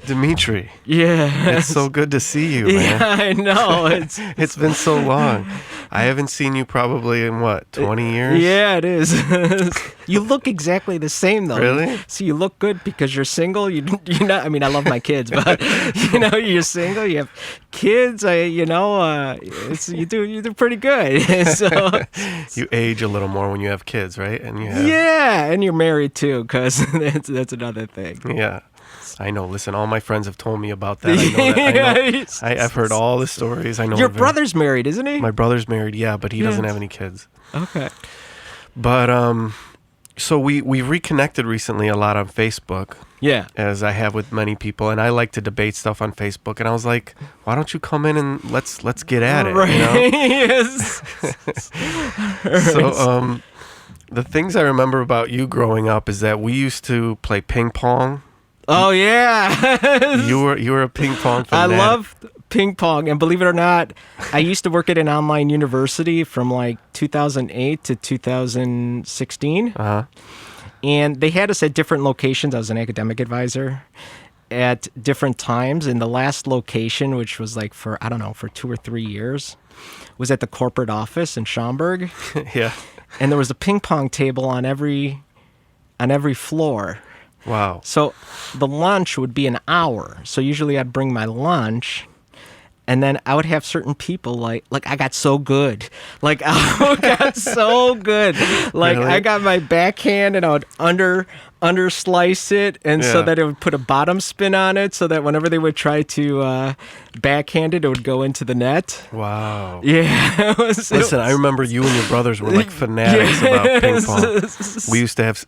Dimitri. Yeah. It's so good to see you, man. Yeah, I know. It's been so long. I haven't seen you probably in, 20 years? Yeah, it is. You look exactly the same, though. Really? So you look good because you're single. You're not, I mean, I love my kids, but, you're single. You have kids. You do pretty good. So You age a little more when you have kids, right? And you have... Yeah, and you're married, too, because that's another thing. Yeah. I know. Listen, all my friends have told me about that. I know. I've heard all the stories. I know. Your brother's married, isn't he? My brother's married, yeah, but he doesn't have any kids. Okay. But so we reconnected recently a lot on Facebook. Yeah. As I have with many people, and I like to debate stuff on Facebook. And I was like, why don't you come in and let's get at it? Right. Yes. So the things I remember about you growing up is that we used to play ping pong. Oh yeah. You were a ping pong fan. I love ping pong, and believe it or not, I used to work at an online university from like 2008 to 2016. Uh-huh. And they had us at different locations. I was an academic advisor at different times. And the last location, which was like for 2 or 3 years, was at the corporate office in Schaumburg. Yeah. And there was a ping pong table on every floor. Wow. So the lunch would be an hour. So usually I'd bring my lunch, and then I would have certain people like I got so good. Like I got so good. Like Really? I got my backhand and I would under slice it, and so that it would put a bottom spin on it, so that whenever they would try to backhand it, it would go into the net. Wow. Yeah. Listen, I remember you and your brothers were like fanatics about ping pong. We used to have,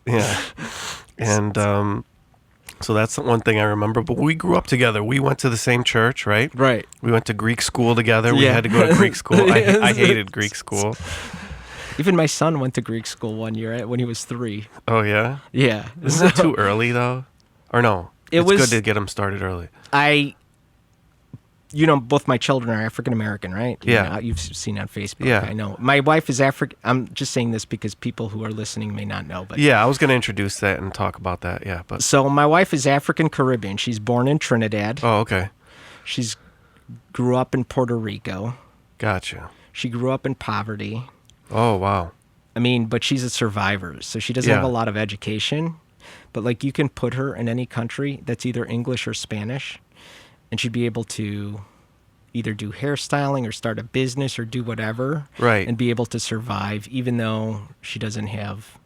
and so that's one thing I remember. But we grew up together. We went to the same church, right? Right. We went to Greek school together. We had to go to Greek school. I hated Greek school. Even my son went to Greek school one year when he was 3. Oh, yeah? Yeah. Isn't that too early, though? Or no? It's good to get them started early. Both my children are African American, right? Yeah. You've seen on Facebook. Yeah. I know. My wife is African. I'm just saying this because people who are listening may not know. But yeah, I was going to introduce that and talk about that. Yeah, but so my wife is African Caribbean. She's born in Trinidad. Oh, okay. She's grew up in Puerto Rico. Gotcha. She grew up in poverty. Oh, wow. I mean, but she's a survivor, so she doesn't have a lot of education. But like, you can put her in any country that's either English or Spanish, and she'd be able to either do hairstyling or start a business or do whatever. Right. And be able to survive, even though she doesn't have...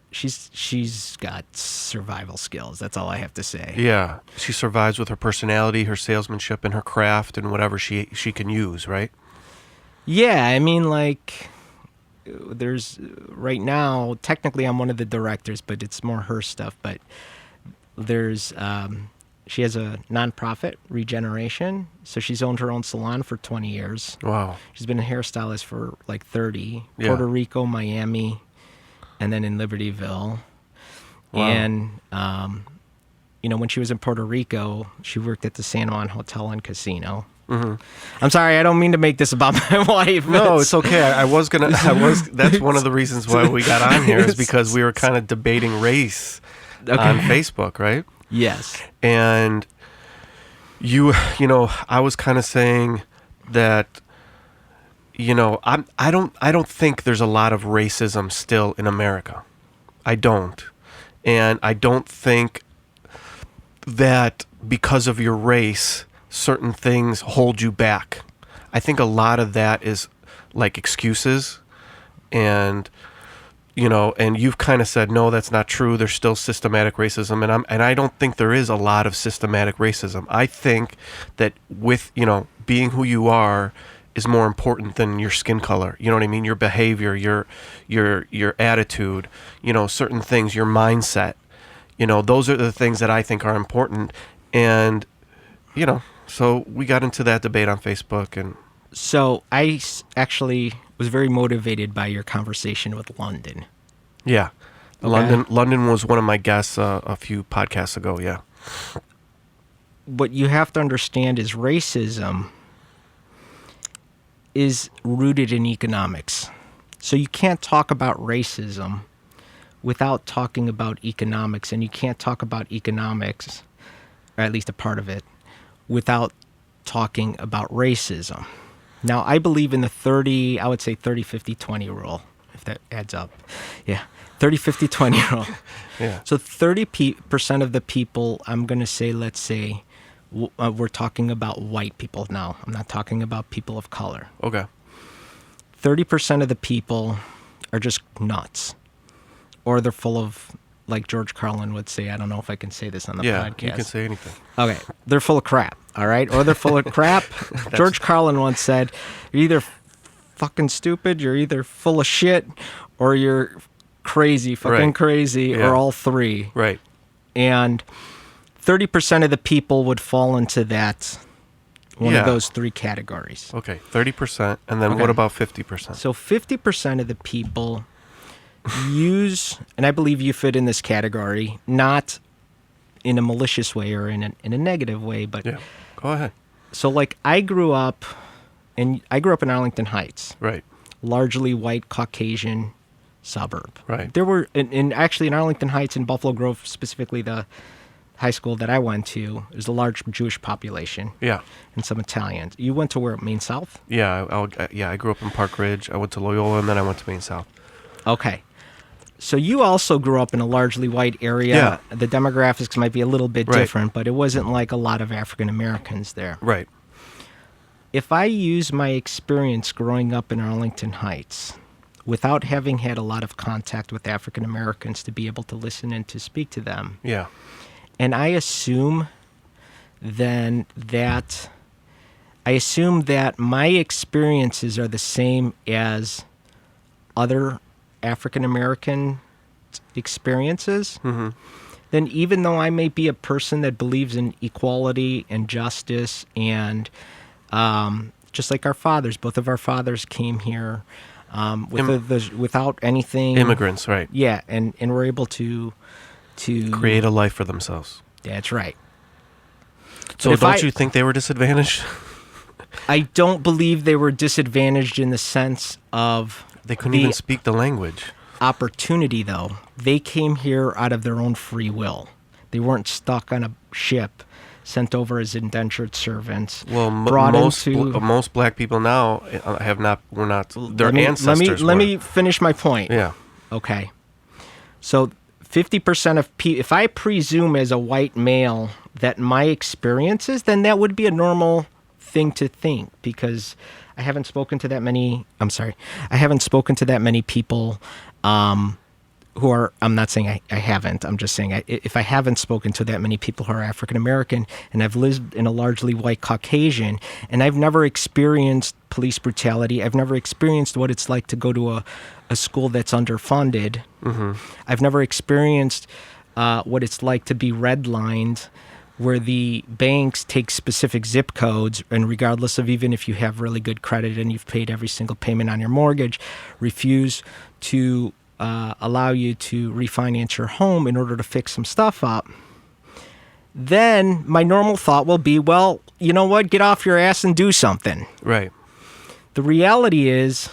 She's got survival skills. That's all I have to say. Yeah. She survives with her personality, her salesmanship, and her craft, and whatever she can use, right? Yeah, I mean, like, there's... Right now, technically I'm one of the directors, but it's more her stuff. But there's... She has a nonprofit, Regeneration, so she's owned her own salon for 20 years. Wow. She's been a hairstylist for like 30. Yeah. Puerto Rico, Miami, and then in Libertyville. Wow. And, when she was in Puerto Rico, she worked at the San Juan Hotel and Casino. Mm-hmm. I'm sorry, I don't mean to make this about my wife. No, it's okay. That's one of the reasons why we got on here, is because we were kind of debating race on Facebook, right? Yes. And I was kind of saying that, I don't think there's a lot of racism still in America. I don't. And I don't think that because of your race, certain things hold you back. I think a lot of that is like excuses, and and you've kind of said, no, that's not true. There's still systematic racism. And I don't think there is a lot of systematic racism. I think that with, being who you are is more important than your skin color. You know what I mean? Your behavior, your attitude, certain things, your mindset, those are the things that I think are important. And, so we got into that debate on Facebook. And so I actually was very motivated by your conversation with London. Yeah. Okay. London was one of my guests a few podcasts ago, yeah. What you have to understand is racism is rooted in economics. So you can't talk about racism without talking about economics, and you can't talk about economics or at least a part of it, without talking about racism. Now, I believe in the 30-50-20 rule, if that adds up. Yeah, 30-50-20 rule. Yeah. So 30% of the people, I'm going to say, let's say, we're talking about white people now. I'm not talking about people of color. Okay. 30% of the people are just nuts. Or they're full of, like George Carlin would say, I don't know if I can say this on the podcast. Yeah, you can say anything. Okay, they're full of crap, all right? Or they're full of crap. George Carlin once said, you're either fucking stupid, you're either full of shit, or you're crazy, fucking crazy, or all three. Right. And 30% of the people would fall into that, one of those three categories. Okay, 30%. And then what about 50%? So 50% of the people use, and I believe you fit in this category, not in a malicious way or in a negative way, but Yeah, go ahead. so like I grew up in Arlington Heights, Right. largely white Caucasian suburb. Right. There were actually in Arlington Heights, in Buffalo Grove specifically, the high school that I went to, there's a large Jewish population. Yeah. And some Italians. You went to where? Maine South? Yeah, I grew up in Park Ridge. I went to Loyola, and then I went to Maine South. Okay. So you also grew up in a largely white area. Yeah. The demographics might be a little bit different, but it wasn't like a lot of African Americans there. Right. If I use my experience growing up in Arlington Heights, without having had a lot of contact with African Americans to be able to listen and to speak to them, Yeah. and I assume that my experiences are the same as other African American experiences, then even though I may be a person that believes in equality and justice and just like our fathers, both of our fathers came here without anything. Immigrants, right. Yeah, and we're able to Create a life for themselves. That's right. So don't you think they were disadvantaged? I don't believe they were disadvantaged in the sense of They couldn't even speak the language. opportunity, though. They came here out of their own free will. They weren't stuck on a ship, sent over as indentured servants. Well, most black people now we're not, their ancestors Let me finish my point. Yeah. Okay. So 50% of people, if I presume as a white male that my experiences, then that would be a normal thing to think, because I haven't spoken to that many people who are, I'm not saying I haven't, I'm just saying if I haven't spoken to that many people who are African American, and I've lived in a largely white Caucasian, and I've never experienced police brutality, I've never experienced what it's like to go to a school that's underfunded, I've never experienced what it's like to be redlined, where the banks take specific zip codes, and regardless of even if you have really good credit and you've paid every single payment on your mortgage, refuse to allow you to refinance your home in order to fix some stuff up, then my normal thought will be, well, you know what? Get off your ass and do something. Right. The reality is,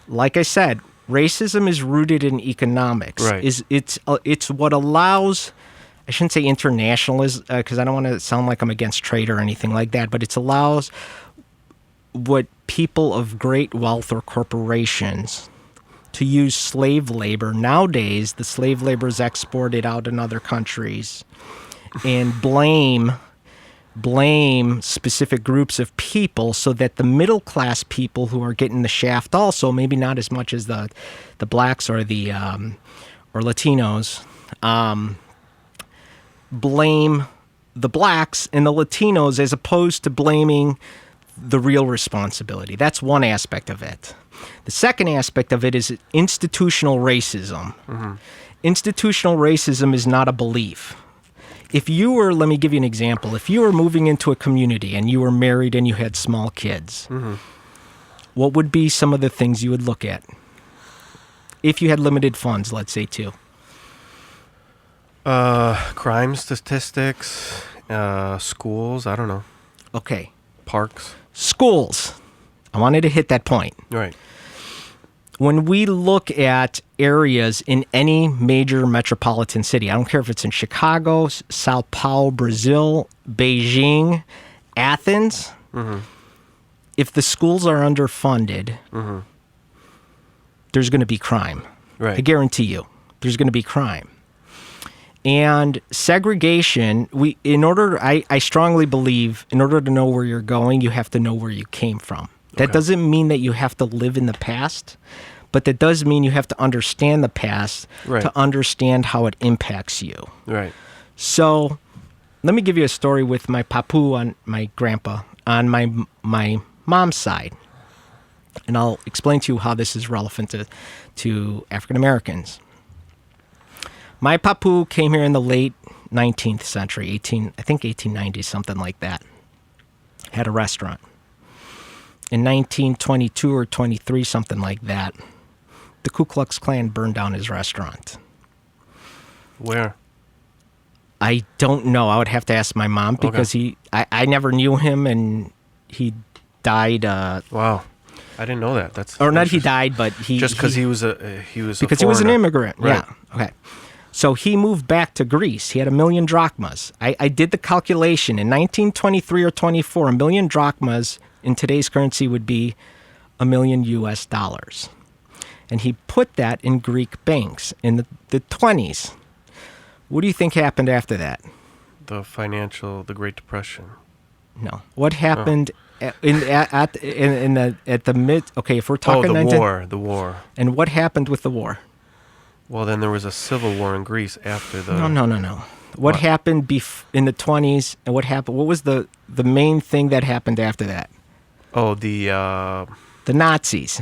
like I said, racism is rooted in economics. Right. It's what allows, I shouldn't say internationalism, because I don't want to sound like I'm against trade or anything like that, but it allows what people of great wealth or corporations to use slave labor. Nowadays, the slave labor is exported out in other countries, and blame specific groups of people, so that the middle class people who are getting the shaft also, maybe not as much as the blacks or the or Latinos, blame the blacks and the Latinos as opposed to blaming the real responsibility. That's one aspect of it. The second aspect of it is institutional racism. Institutional racism is not a belief. If you were, let me give you an example. If you were moving into a community and you were married and you had small kids, what would be some of the things you would look at? If you had limited funds, let's say, too. Crime statistics, schools, I don't know. Okay. Parks. Schools. I wanted to hit that point. Right. when we look at areas in any major metropolitan city, I don't care if it's in Chicago, Sao Paulo, Brazil, Beijing, Athens, if the schools are underfunded, there's going to be crime. Right. I guarantee you, there's going to be crime. And segregation, I strongly believe in order to know where you're going, you have to know where you came from. That doesn't mean that you have to live in the past, but that does mean you have to understand the past to understand how it impacts you. Right. So let me give you a story with my papu on my grandpa on my mom's side. And I'll explain to you how this is relevant to African Americans. My papu came here in the late 19th century, I think 1890, something like that. Had a restaurant. In 1922 or 23, something like that, the Ku Klux Klan burned down his restaurant. Where? I don't know. I would have to ask my mom because I never knew him, and he died. Wow, I didn't know that. That's or not. He died, but just because he was because he was an immigrant. Right. Yeah. Okay. So he moved back to Greece. He had 1 million drachmas. I did the calculation in 1923 or 24. 1 million drachmas in today's currency would be $1 million US. And he put that in Greek banks in the 20s. What do you think happened after that? The Great Depression. No. What happened at the mid? Okay, if we're talking the war. And what happened with the war? Well, then there was a civil war in Greece after the. No. What happened in the 20s, and what happened? What was the main thing that happened after that? Oh, the Nazis.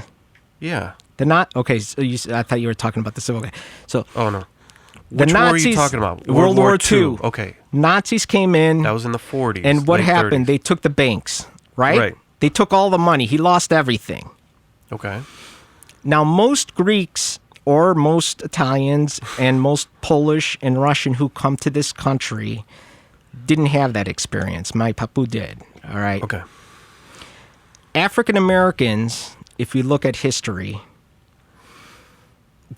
Yeah. Okay. So I thought you were talking about the civil. Okay. So. Oh no. Which war are you talking about? World War II. Okay. Nazis came in. That was in the 40s. And what happened? 30s. They took the banks, right? Right. They took all the money. He lost everything. Okay. Now, most Greeks or most Italians and most Polish and Russian who come to this country didn't have that experience. My papu did. All right. Okay. African Americans, if we look at history,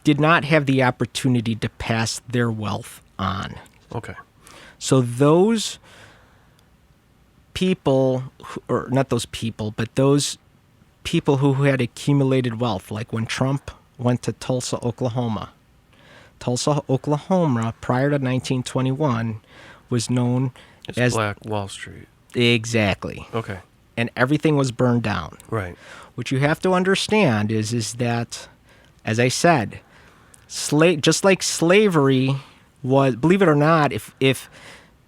did not have the opportunity to pass their wealth on. Okay. So those people, or not those people, but those people who had accumulated wealth, like when Trump went to Tulsa, Oklahoma. Tulsa, Oklahoma, prior to 1921, was known as Black Wall Street. Exactly. Okay. And everything was burned down. Right. What you have to understand is that, as I said, just like slavery was, believe it or not, if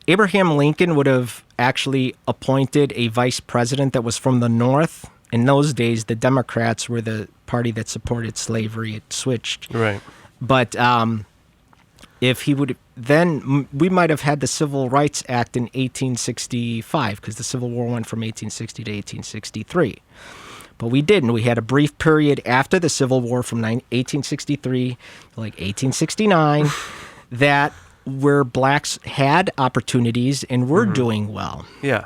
Abraham Lincoln would have actually appointed a vice president that was from the North, in those days, the Democrats were the party that supported slavery. It switched. Right. But if he would, then we might have had the Civil Rights Act in 1865, because the Civil War went from 1860 to 1863. But we didn't. We had a brief period after the Civil War from 1863 to like 1869 that where blacks had opportunities and were doing well. Yeah.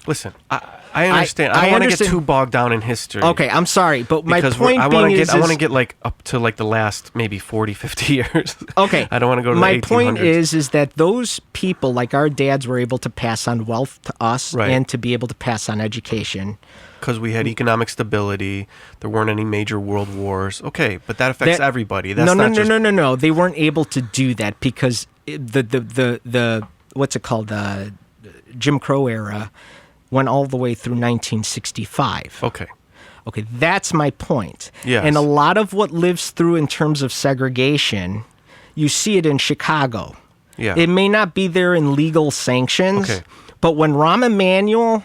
Listen, I understand. I don't want to get too bogged down in history. Okay, I'm sorry, but my point I being is... I want to get like up to like the last maybe 40, 50 years. Okay. I don't want to go to the 1800s. My point is that those people, like our dads, were able to pass on wealth to us and to be able to pass on education. Because we had economic stability. There weren't any major world wars. Okay, but that affects everybody. That's No. They weren't able to do that because the what's it called? The Jim Crow era went all the way through 1965. Okay, that's my point. Yes. And a lot of what lives through in terms of segregation, you see it in Chicago. Yeah. It may not be there in legal sanctions, but when Rahm Emanuel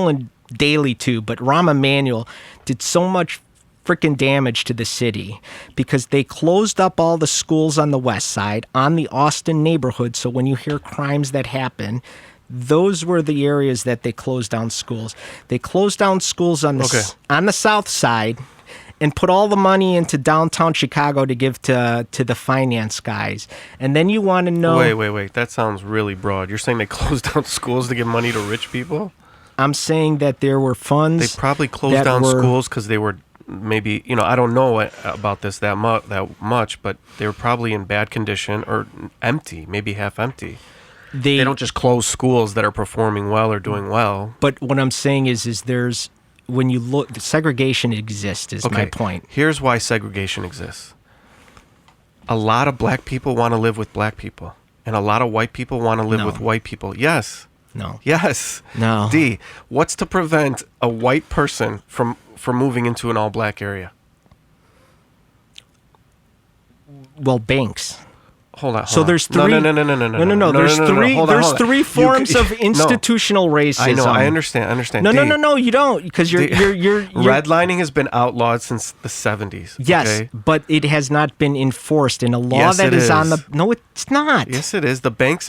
and Daley too, but Rahm Emanuel did so much freaking damage to the city because they closed up all the schools on the west side, on the Austin neighborhood. So when you hear crimes that happen, those were the areas that they closed down schools. They closed down schools on the south side and put all the money into downtown Chicago to give to the finance guys. And then you want to know... Wait. That sounds really broad. You're saying they closed down schools to give money to rich people? I'm saying that there were funds... They probably closed down schools because they were maybe, I don't know about this that much, but they were probably in bad condition or empty, maybe half empty. They don't just close schools that are performing well or doing well. But what I'm saying is there's, when you look, segregation exists is my point. Here's why segregation exists. A lot of black people want to live with black people, and a lot of white people want to live with white people. Yes. No. Yes. No. D, what's to prevent a white person from moving into an all-black area? Well, banks. Hold on. So there's three. No. There's three forms of institutional racism. I know. I understand. No. You don't, because you're redlining has been outlawed since the 70s. Yes, okay? But it has not been enforced in a law that is on the. No, it's not. Yes, it is. The banks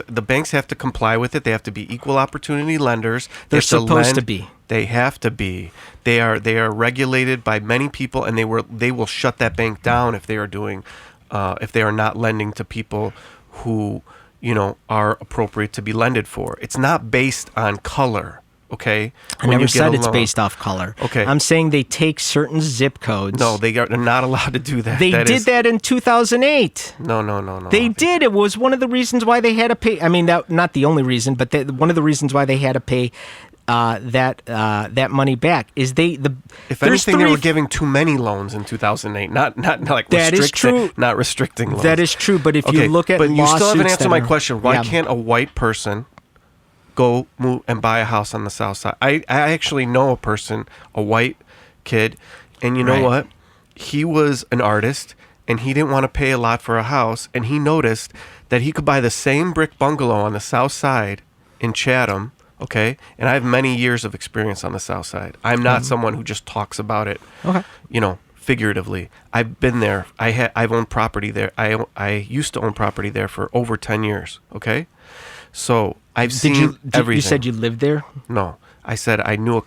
have to comply with it. They have to be equal opportunity lenders. They're supposed to be. They have to be. They are regulated by many people, and they will shut that bank down if they are doing. If they are not lending to people who, are appropriate to be lended for. It's not based on color, okay? I never said it's based off color. Okay. I'm saying they take certain zip codes. No, they're not allowed to do that. They did that in 2008. No. They did. It was one of the reasons why they had to pay. I mean, not the only reason, but one of the reasons why they had to pay that money back is if anything, they were giving too many loans in 2008, not like that is true. Not restricting loans. That is true, but if you look at but you still haven't answered my question. Why yeah. can't a white person go move and buy a house on the south side? I actually know a person, a white kid, and you know what? He was an artist, and he didn't want to pay a lot for a house, and he noticed that he could buy the same brick bungalow on the south side in Chatham. Okay, and I have many years of experience on the South Side. I'm not someone who just talks about it, figuratively. I've been there. I've owned property there. I used to own property there for over 10 years. Okay, so I've seen everything. You said you lived there? No, I said I knew a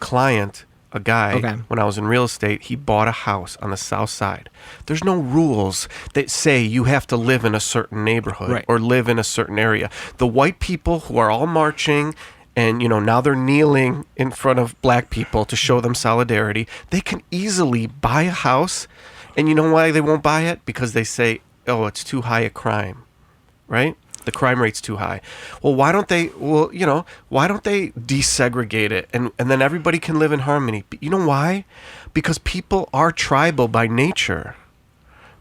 guy. When I was in real estate. He bought a house on the South Side. There's no rules that say you have to live in a certain neighborhood or live in a certain area. The white people who are all marching. And, now they're kneeling in front of black people to show them solidarity. They can easily buy a house. And you know why they won't buy it? Because they say, oh, it's too high a crime, right? The crime rate's too high. Well, why don't they desegregate it and then everybody can live in harmony? You know why? Because people are tribal by nature.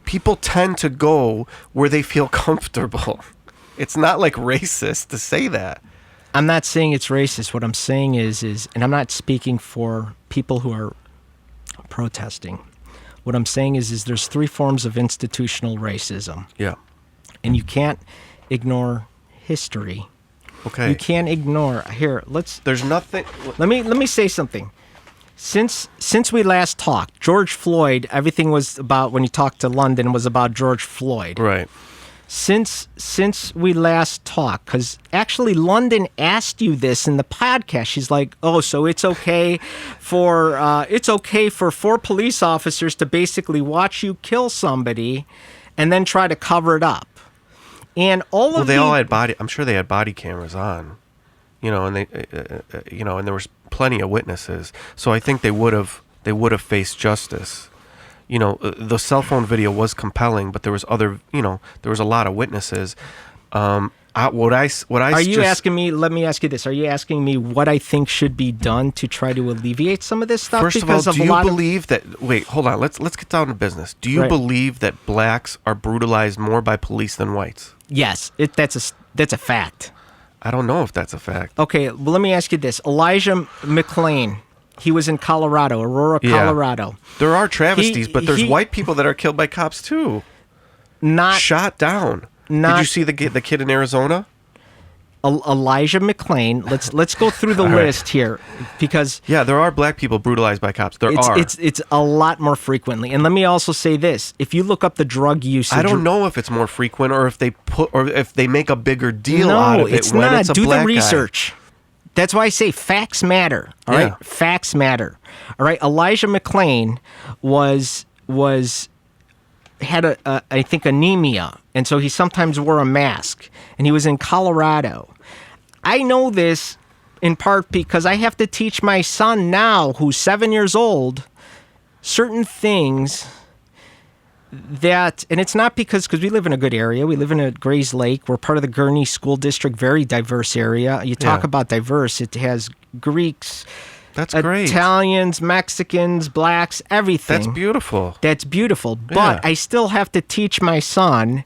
People tend to go where they feel comfortable. It's not like racist to say that. I'm not saying it's racist. What I'm saying is, and I'm not speaking for people who are protesting. What I'm saying is there's three forms of institutional racism. Yeah. And you can't ignore history. Okay. You can't ignore. There's nothing. Let me say something. Since we last talked, George Floyd, everything was about, when you talked to London, was about George Floyd. Right. Since we last talked, because actually London asked you this in the podcast. She's like, "Oh, so it's okay for 4 police officers to basically watch you kill somebody, and then try to cover it up." And they all had I'm sure they had body cameras on, and they, and there was plenty of witnesses. So I think they would have faced justice. The cell phone video was compelling, but there was there was a lot of witnesses. Are you asking me? Let me ask you this: are you asking me what I think should be done to try to alleviate some of this stuff? First of all, do you believe that? Wait, hold on. Let's get down to business. Do you believe that blacks are brutalized more by police than whites? Yes, that's a fact. I don't know if that's a fact. Okay, well, let me ask you this: Elijah McClain. He was in Colorado, Aurora, Colorado. There are travesties, but there's white people that are killed by cops too. Not shot down. Did you see the kid in Arizona? Elijah McClain. Let's go through the list here, because there are black people brutalized by cops. It's a lot more frequently. And let me also say this: if you look up the drug usage, I don't know if it's more frequent or if they make a bigger deal out of it. It's not. It's a do the research. Guy. That's why I say facts matter. All right, facts matter. All right, Elijah McClain had I think anemia, and so he sometimes wore a mask, and he was in Colorado. I know this in part because I have to teach my son now, who's 7 years old, certain things that, and it's not because we live in a good area. We live in a Grays Lake. We're part of the Gurney School District, very diverse area. You talk about diverse. It has Greeks, that's great, Italians, Mexicans, blacks, everything. That's beautiful. That's beautiful. But I still have to teach my son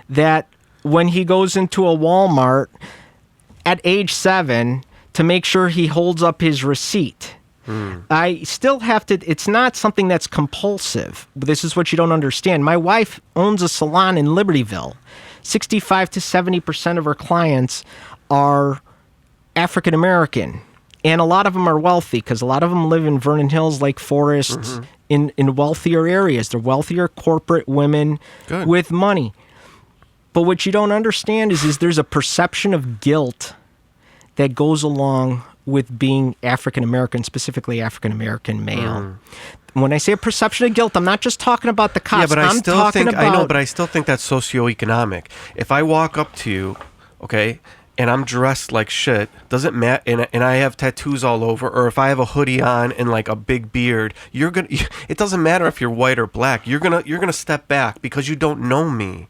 that when he goes into a Walmart at age 7 to make sure he holds up his receipt. I still have to, it's not something that's compulsive. This is what you don't understand. My wife owns a salon in Libertyville. 65 to 70% of her clients are African American. And a lot of them are wealthy because a lot of them live in Vernon Hills, Lake Forest, in wealthier areas. They're wealthier corporate women with money. But what you don't understand is there's a perception of guilt that goes along with being African American, specifically African American male. When I say a perception of guilt, I'm not just talking about the cops. Yeah, but I still think that's socioeconomic. If I walk up to you, okay, and I'm dressed like shit, doesn't matter, and I have tattoos all over, or if I have a hoodie on and like a big beard, it doesn't matter if you're white or black. You're gonna step back because you don't know me.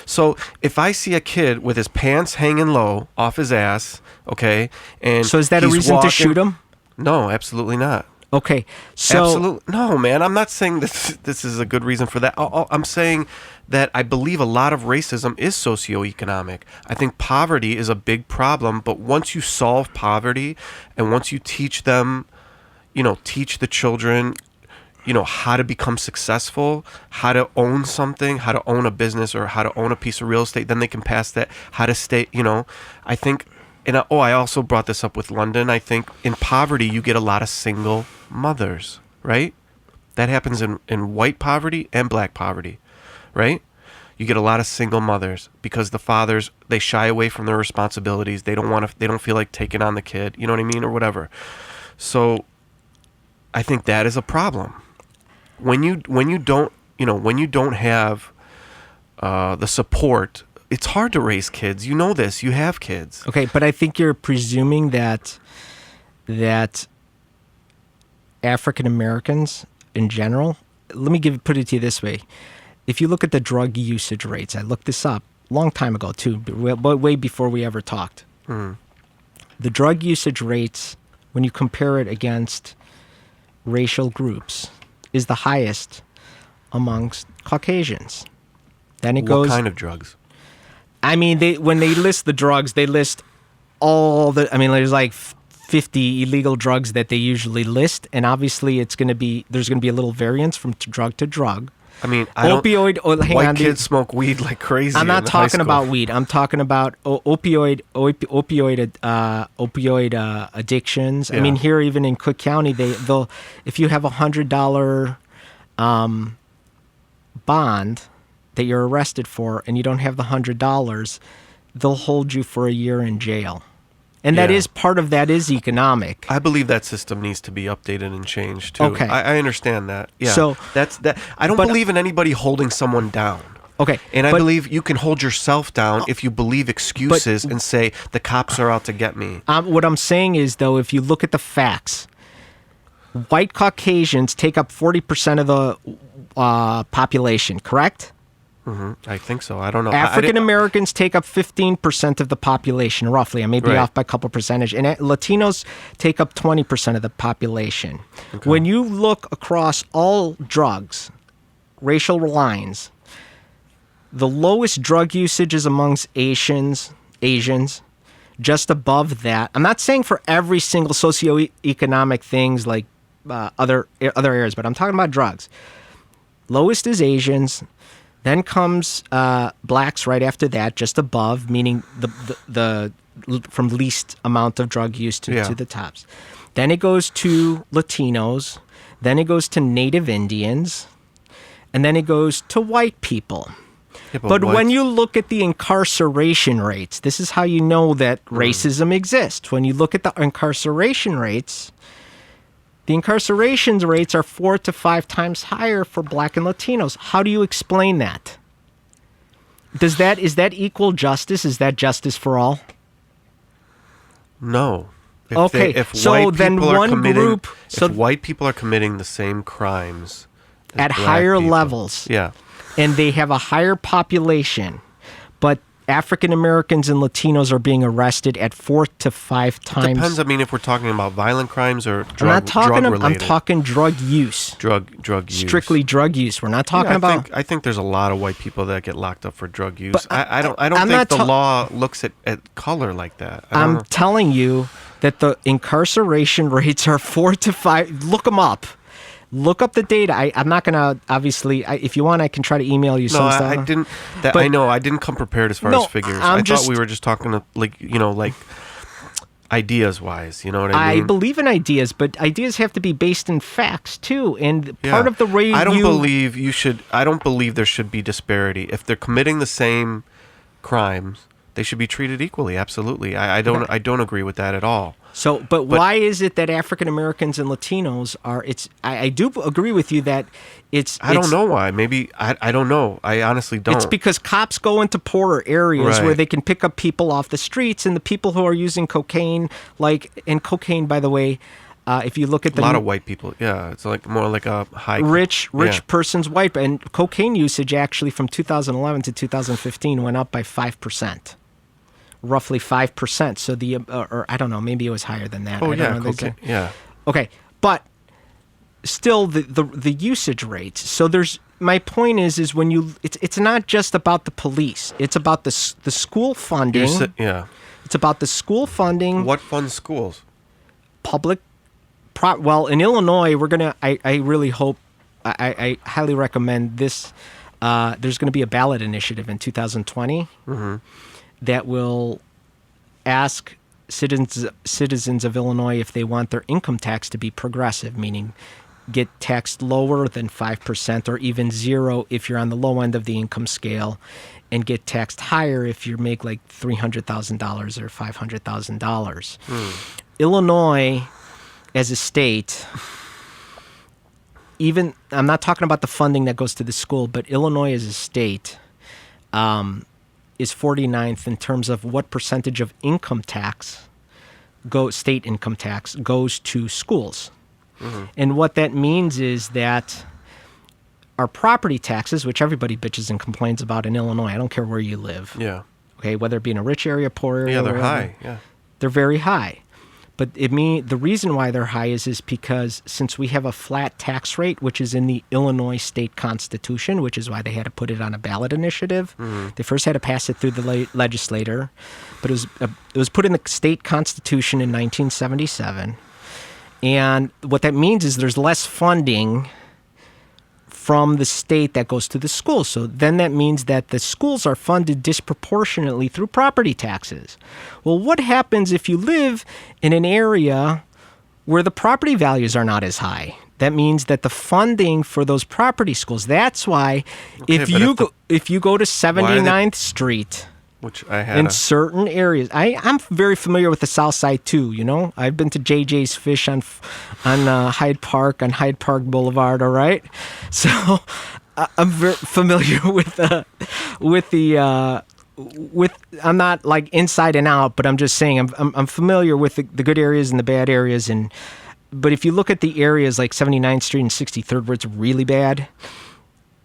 So if I see a kid with his pants hanging low off his ass, okay, and so is that a reason to shoot him? No, absolutely not. Okay, so absolutely no, man. I'm not saying this is a good reason for that. I'm saying that I believe a lot of racism is socioeconomic. I think poverty is a big problem, but once you solve poverty and once you teach them, teach the children, how to become successful, how to own something, how to own a business, or how to own a piece of real estate, then they can pass that, how to stay, I think, I also brought this up with London. I think in poverty, you get a lot of single mothers, right? That happens in white poverty and black poverty, right? You get a lot of single mothers because the fathers, they shy away from their responsibilities. They don't feel like taking on the kid, you know what I mean, or whatever. So I think that is a problem. When you don't have the support, it's hard to raise kids. You know this. You have kids. Okay, but I think you're presuming that African Americans in general. Let me put it to you this way: if you look at the drug usage rates, I looked this up a long time ago too, but way before we ever talked. The drug usage rates, when you compare it against racial groups, is the highest amongst Caucasians. Then it goes. What kind of drugs? I mean, when they list the drugs, they list all the. I mean, there's like 50 illegal drugs that they usually list, and obviously there's going to be a little variance from drug to drug. I mean, white kids smoke weed like crazy. I'm not talking about weed. I'm talking about opioid addictions. Yeah. I mean, here even in Cook County, they'll if you have $100 bond that you're arrested for, and you don't have the $100, they'll hold you for a year in jail. And that is part of that is economic. I believe that system needs to be updated and changed too. Okay. I understand that. Yeah. So that's that. I don't believe in anybody holding someone down. Okay. And I believe you can hold yourself down if you believe excuses and say the cops are out to get me. What I'm saying is, though, if you look at the facts, white Caucasians take up 40% of the population, correct? I think so. I don't know. African Americans take up 15% of the population, roughly. I may be off by a couple percentage. And Latinos take up 20% of the population. Okay. When you look across all drugs, racial lines, the lowest drug usage is amongst Asians. Just above that, I'm not saying for every single socioeconomic things like other areas, but I'm talking about drugs. Lowest is Asians. Then comes blacks right after that, just above, meaning the from least amount of drug use to the tops. Then it goes to Latinos. Then it goes to Native Indians. And then it goes to white people. Yeah, but when you look at the incarceration rates, this is how you know that racism exists. When you look at the incarceration rates, the incarceration rates are 4 to 5 times higher for black and Latinos. How do you explain that? Is that equal justice? Is that justice for all? No. So then one group, if white people are committing the same crimes as at black higher people, levels, yeah, and they have a higher population, but African Americans and Latinos are being arrested at 4 to 5 times. Depends. I mean, if we're talking about violent crimes or I'm drug-related. talking drug use. Drug use. Strictly drug use. We're not talking about. I think there's a lot of white people that get locked up for drug use. But I don't think the law looks at color like that. I'm telling you that the incarceration rates are 4 to 5. Look them up. Look up the data. I'm not going to, obviously, if you want, I can try to email you some stuff. I didn't. I know. I didn't come prepared as far as figures. I thought we were just talking to, like ideas-wise. You know what I mean? I believe in ideas, but ideas have to be based in facts, too. And part of the way I don't believe there should be disparity. If they're committing the same crimes, they should be treated equally. Absolutely. I don't agree with that at all. So, but why is it that African Americans and Latinos are? I do agree with you that it's. I don't know why. Maybe I don't know. I honestly don't. It's because cops go into poorer areas where they can pick up people off the streets, and the people who are using cocaine, cocaine, by the way, if you look at a lot of white people, it's like more like a high rich person's white, and cocaine usage actually from 2011 to 2015 went up by 5%. Roughly 5%. So or I don't know, maybe it was higher than that. Okay, but still the usage rates. So my point is when it's not just about the police. It's about the school funding. It's about the school funding. What funds schools? Public. Well, in Illinois, we're gonna. I really hope. I highly recommend this. There's going to be a ballot initiative in 2020. Mm-hmm. That will ask citizens of Illinois if they want their income tax to be progressive, meaning get taxed lower than 5% or even 0 if you're on the low end of the income scale, and get taxed higher if you make like $300,000 or $500,000. Illinois, as a state, even I'm not talking about the funding that goes to the school, but Illinois as a state is 49th in terms of what percentage of income tax, state income tax, goes to schools. Mm-hmm. And what that means is that our property taxes, which everybody bitches and complains about in Illinois, I don't care where you live. Yeah. Okay, whether it be in a rich area, poor area. Yeah, they're high. Yeah. They're very high. But the reason why they're high is because since we have a flat tax rate, which is in the Illinois state constitution, which is why they had to put it on a ballot initiative. Mm-hmm. They first had to pass it through the legislature, but it was put in the state constitution in 1977. And what that means is there's less funding from the state that goes to the schools. So then that means that the schools are funded disproportionately through property taxes. Well, what happens if you live in an area where the property values are not as high? That means that the funding for those property schools, that's why if you go to 79th Street, which I had in certain areas. I'm very familiar with the South Side too. You know, I've been to JJ's Fish on Hyde Park Boulevard. All right, so I'm very familiar with I'm not like inside and out, but I'm just saying I'm familiar with the good areas and the bad areas. But if you look at the areas like 79th Street and 63rd, where it's really bad.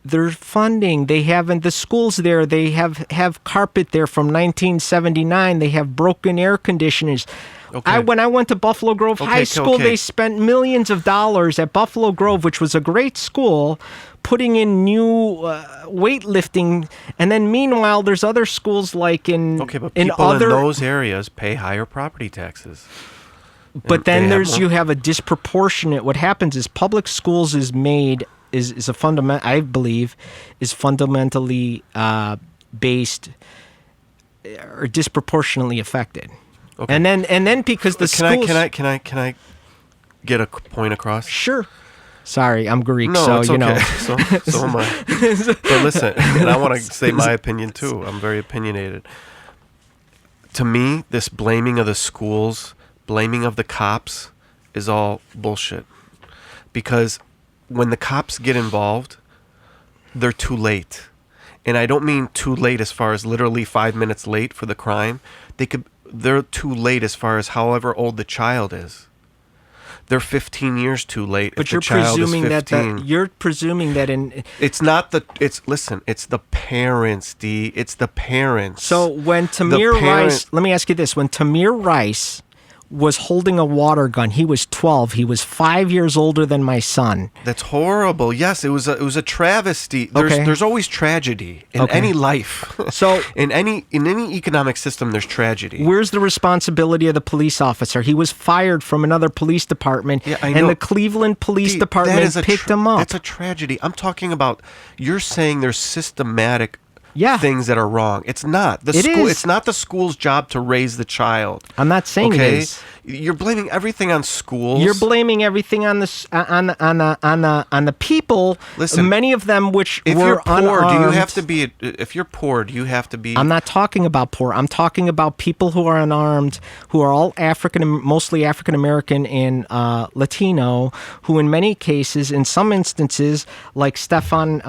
Their funding, they haven't, the schools there, they have carpet there from 1979. They have broken air conditioners. Okay. When I went to Buffalo Grove High School, they spent millions of dollars at Buffalo Grove, which was a great school, putting in new weightlifting. And then meanwhile, there's other schools like in but people in those areas pay higher property taxes. But then you have a disproportionate, what happens is public schools is a fundament, I believe, is fundamentally based or disproportionately affected. Okay. And then because the schools... Can I get a point across? Sure. Sorry, I'm Greek, no, so it's you okay. know. So am I. But listen, and I want to say my opinion too. I'm very opinionated. To me, this blaming of the schools, blaming of the cops is all bullshit. Because when the cops get involved, they're too late. And I don't mean too late as far as literally 5 minutes late for the crime. They could, they're too late as far as however old the child is. They're 15 years too late. But if you're the child presuming is 15. you're presuming that in It's not the. It's listen. It's the parents, D. It's the parents. so when Tamir Rice, let me ask you this: when Tamir Rice was holding a water gun, he was 12. He was 5 years older than my son. That's horrible. Yes, it was a travesty. There's always tragedy in any life. So in any economic system, there's tragedy. where's the responsibility of the police officer? He was fired from another police department, Yeah, I and know. the Cleveland Police That Department is picked him up. That's a tragedy. I'm talking about. You're saying there's systematic. Yeah. Things that are wrong. It's not It is. It's not the school's job to raise the child. I'm not saying it Okay, is. you're blaming everything on schools. You're blaming everything on the people. Listen, many of them which If were you're poor, unarmed. do you have to be? If you're poor, do you have to be? I'm not talking about poor. I'm talking about people who are unarmed, who are all mostly African American and Latino, who in many cases, in some instances, like Stefan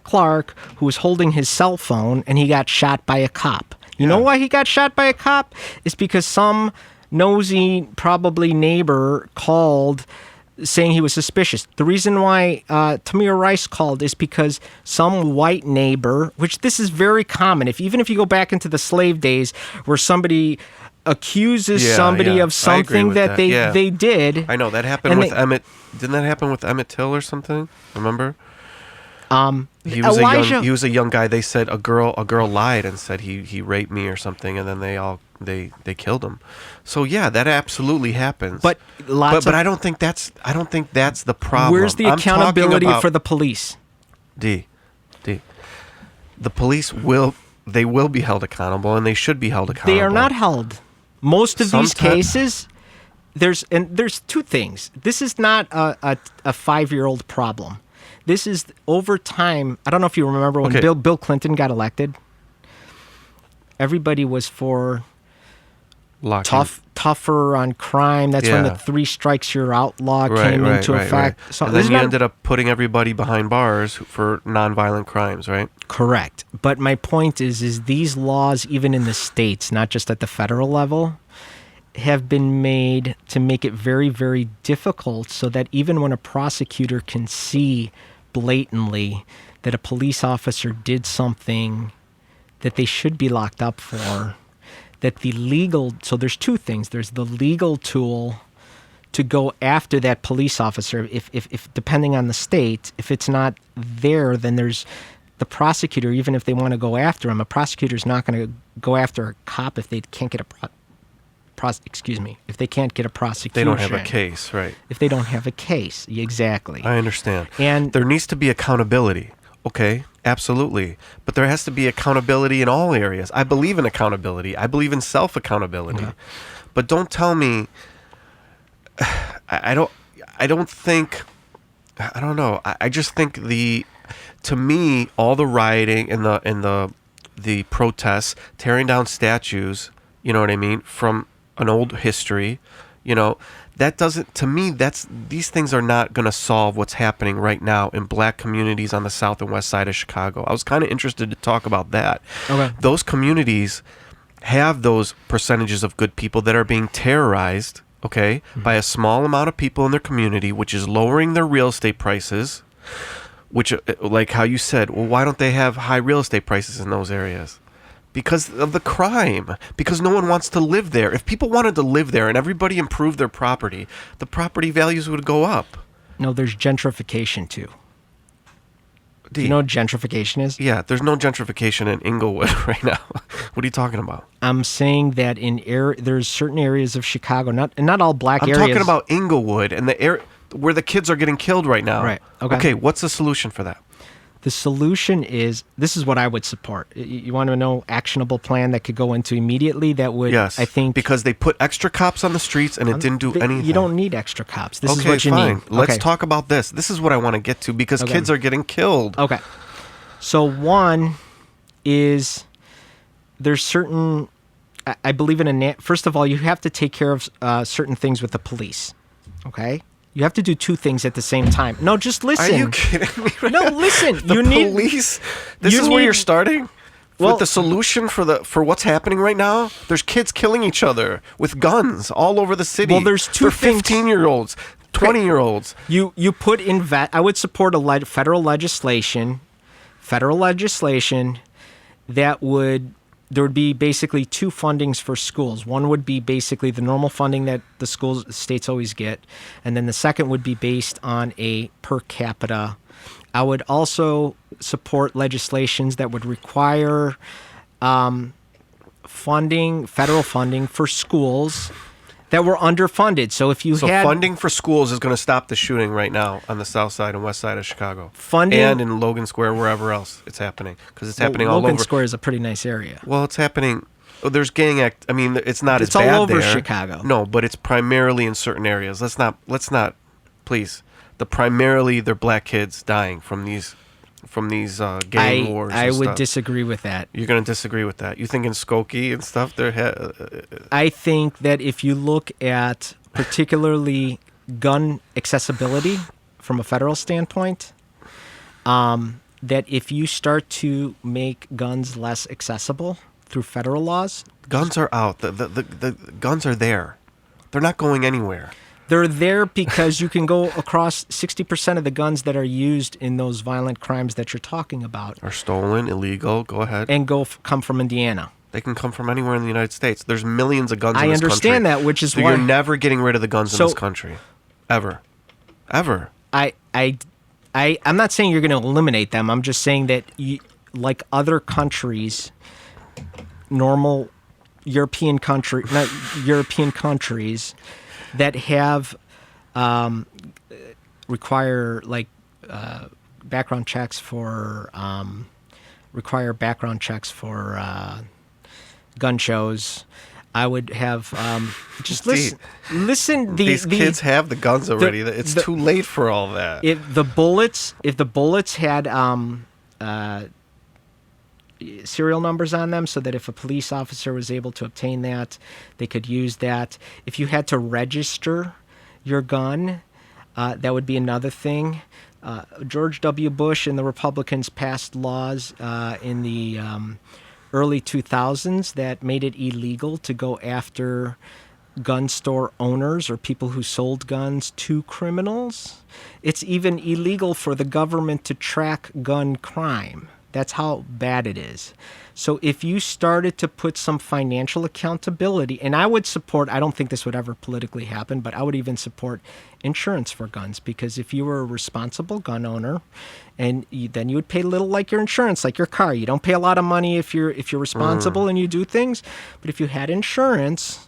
Clark, who was holding his cell phone and he got shot by a cop. You know why he got shot by a cop? It's because some nosy, probably neighbor called saying he was suspicious. The reason why Tamir Rice called is because some white neighbor, which this is very common, even if you go back into the slave days where somebody accuses somebody of something that they did. I know that happened with Emmett. Didn't that happen with Emmett Till or something? Remember? He was a young guy. They said a girl lied and said he raped me or something, and then they killed him. So yeah, that absolutely happens. But I don't think that's the problem. Where's the accountability for the police? The police will be held accountable, and they should be held accountable. They are not held. Most of these cases, there's two things. This is not a 5-year-old problem. This is over time. I don't know if you remember when Bill Clinton got elected. Everybody was for tougher on crime. That's when the 3 strikes you're outlaw came into effect. Right. So and then you ended up putting everybody behind bars for nonviolent crimes, right? Correct. But my point is these laws, even in the states, not just at the federal level, have been made to make it very, very difficult so that even when a prosecutor can see blatantly that a police officer did something that they should be locked up for, that so there's two things. There's the legal tool to go after that police officer. If depending on the state, if it's not there, then there's the prosecutor, even if they want to go after him, a prosecutor's not going to go after a cop if they can't get if they can't get a prosecution. They don't have a case, right? If they don't have a case, exactly. I understand. And there needs to be accountability. Okay, absolutely. But there has to be accountability in all areas. I believe in accountability. I believe in self-accountability. Yeah. But don't tell me I don't think I don't know. I just think to me all the rioting and the protests, tearing down statues, you know what I mean, from an old history, that doesn't, to me, these things are not going to solve what's happening right now in black communities on the south and west side of Chicago. I was kind of interested to talk about that. Okay. Those communities have those percentages of good people that are being terrorized, okay, by a small amount of people in their community, which is lowering their real estate prices, which, like how you said, well, why don't they have high real estate prices in those areas? Because of the crime. Because no one wants to live there. If people wanted to live there and everybody improved their property, the property values would go up. No, there's gentrification too. Do you know what gentrification is? Yeah, there's no gentrification in Inglewood right now. What are you talking about? I'm saying that there's certain areas of Chicago, not all black areas. I'm talking about Inglewood and the area where the kids are getting killed right now. Right. Okay, what's the solution for that? The solution is, this is what I would support. You want to know actionable plan that could go into immediately that would, yes, I think... because they put extra cops on the streets and it didn't do anything. You don't need extra cops. This is what you need. Let's talk about this. This is what I want to get to because kids are getting killed. Okay. So one is there's certain... I believe in first of all, you have to take care of certain things with the police. Okay? You have to do two things at the same time. No, just listen. Are you kidding me? No, listen. The police? This is where you're starting? With the solution for what's happening right now, there's kids killing each other with guns all over the city. Well, there's two things. 15-year-olds, 20-year-olds. You put in I would support a federal legislation that there would be basically two fundings for schools. One would be basically the normal funding that the states always get, and then the second would be based on a per capita. I would also support legislations that would require federal funding for schools that were underfunded. So if you had funding for schools is going to stop the shooting right now on the south side and west side of Chicago, funding, and in Logan Square, wherever else it's happening, because it's happening all over. Logan Square is a pretty nice area. Well, it's happening. There's gang act. I mean, it's not as bad there. It's all over Chicago. No, but it's primarily in certain areas. Let's not, please. Primarily they're black kids dying from these gang wars. I would disagree with that. You're going to disagree with that. You think in Skokie and stuff, I think that if you look at particularly gun accessibility from a federal standpoint, that if you start to make guns less accessible through federal laws, guns are out. The guns are there. They're not going anywhere. They're there because you can go across 60% of the guns that are used in those violent crimes that you're talking about are stolen, illegal. Go ahead. And come from Indiana. They can come from anywhere in the United States. There's millions of guns in this country. I understand that, which is why you're never getting rid of the guns in this country, ever. I'm not saying you're going to eliminate them. I'm just saying that, like other countries, normal European countries that have require background checks for gun shows. I would have just listen. These kids have the guns already. It's too late for all that. If the bullets had serial numbers on them, so that if a police officer was able to obtain that, they could use that. If you had to register your gun, that would be another thing. George W. Bush and the Republicans passed laws in the early 2000s that made it illegal to go after gun store owners or people who sold guns to criminals. It's even illegal for the government to track gun crime. That's how bad it is. So if you started to put some financial accountability, and I would support, I don't think this would ever politically happen, but I would even support insurance for guns, because if you were a responsible gun owner, and then you would pay little like your insurance, like your car. You don't pay a lot of money if you're responsible and you do things, but if you had insurance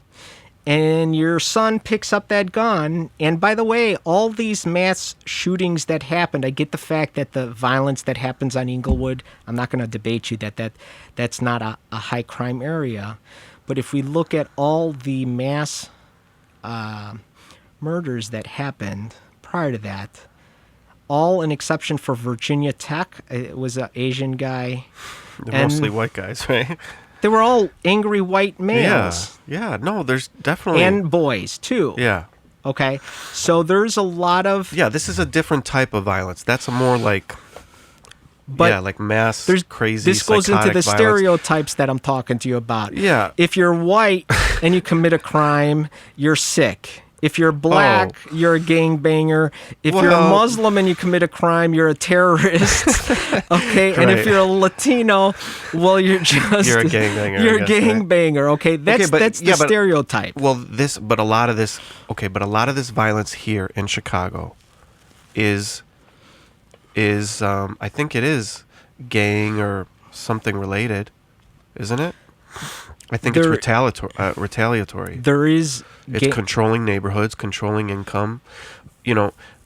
and your son picks up that gun, and by the way, all these mass shootings that happened, I get the fact that the violence that happens on Inglewood, I'm not going to debate you that's not a high crime area, but if we look at all the mass murders that happened prior to that, all an exception for Virginia Tech, it was an Asian guy. They're mostly white guys, right? They were all angry white males. Yeah. No, there's definitely... And boys, too. Yeah. Okay? So there's a lot of... Yeah, this is a different type of violence. That's a more like... like mass, crazy, this goes into the stereotypes that I'm talking to you about. Yeah. If you're white and you commit a crime, you're sick. If you're black, you're a gangbanger. If you're a Muslim and you commit a crime, you're a terrorist. Okay, and if you're a Latino, well, you're a gangbanger. You're a gangbanger. Right? Okay, that's the stereotype. But a lot of this violence here in Chicago is I think it is gang or something related, isn't it? I think it's retaliatory. There is... It's controlling neighborhoods, controlling income.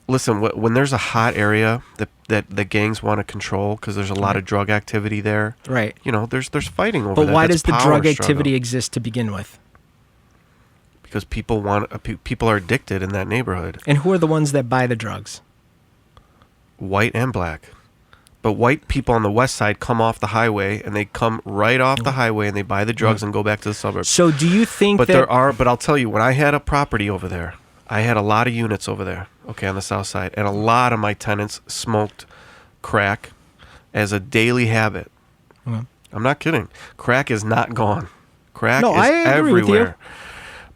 Listen, when there's a hot area that the gangs want to control because there's a lot of drug activity there. Right. There's fighting over that. But why does the drug activity exist to begin with? Because people are addicted in that neighborhood. And who are the ones that buy the drugs? White and black. But white people on the west side come off the highway, and they come right off the highway, and they buy the drugs and go back to the suburbs. So do you think But I'll tell you, when I had a property over there, I had a lot of units over there, okay, on the south side, and a lot of my tenants smoked crack as a daily habit. I'm not kidding. Crack is not gone. Crack No, is I agree with you. everywhere.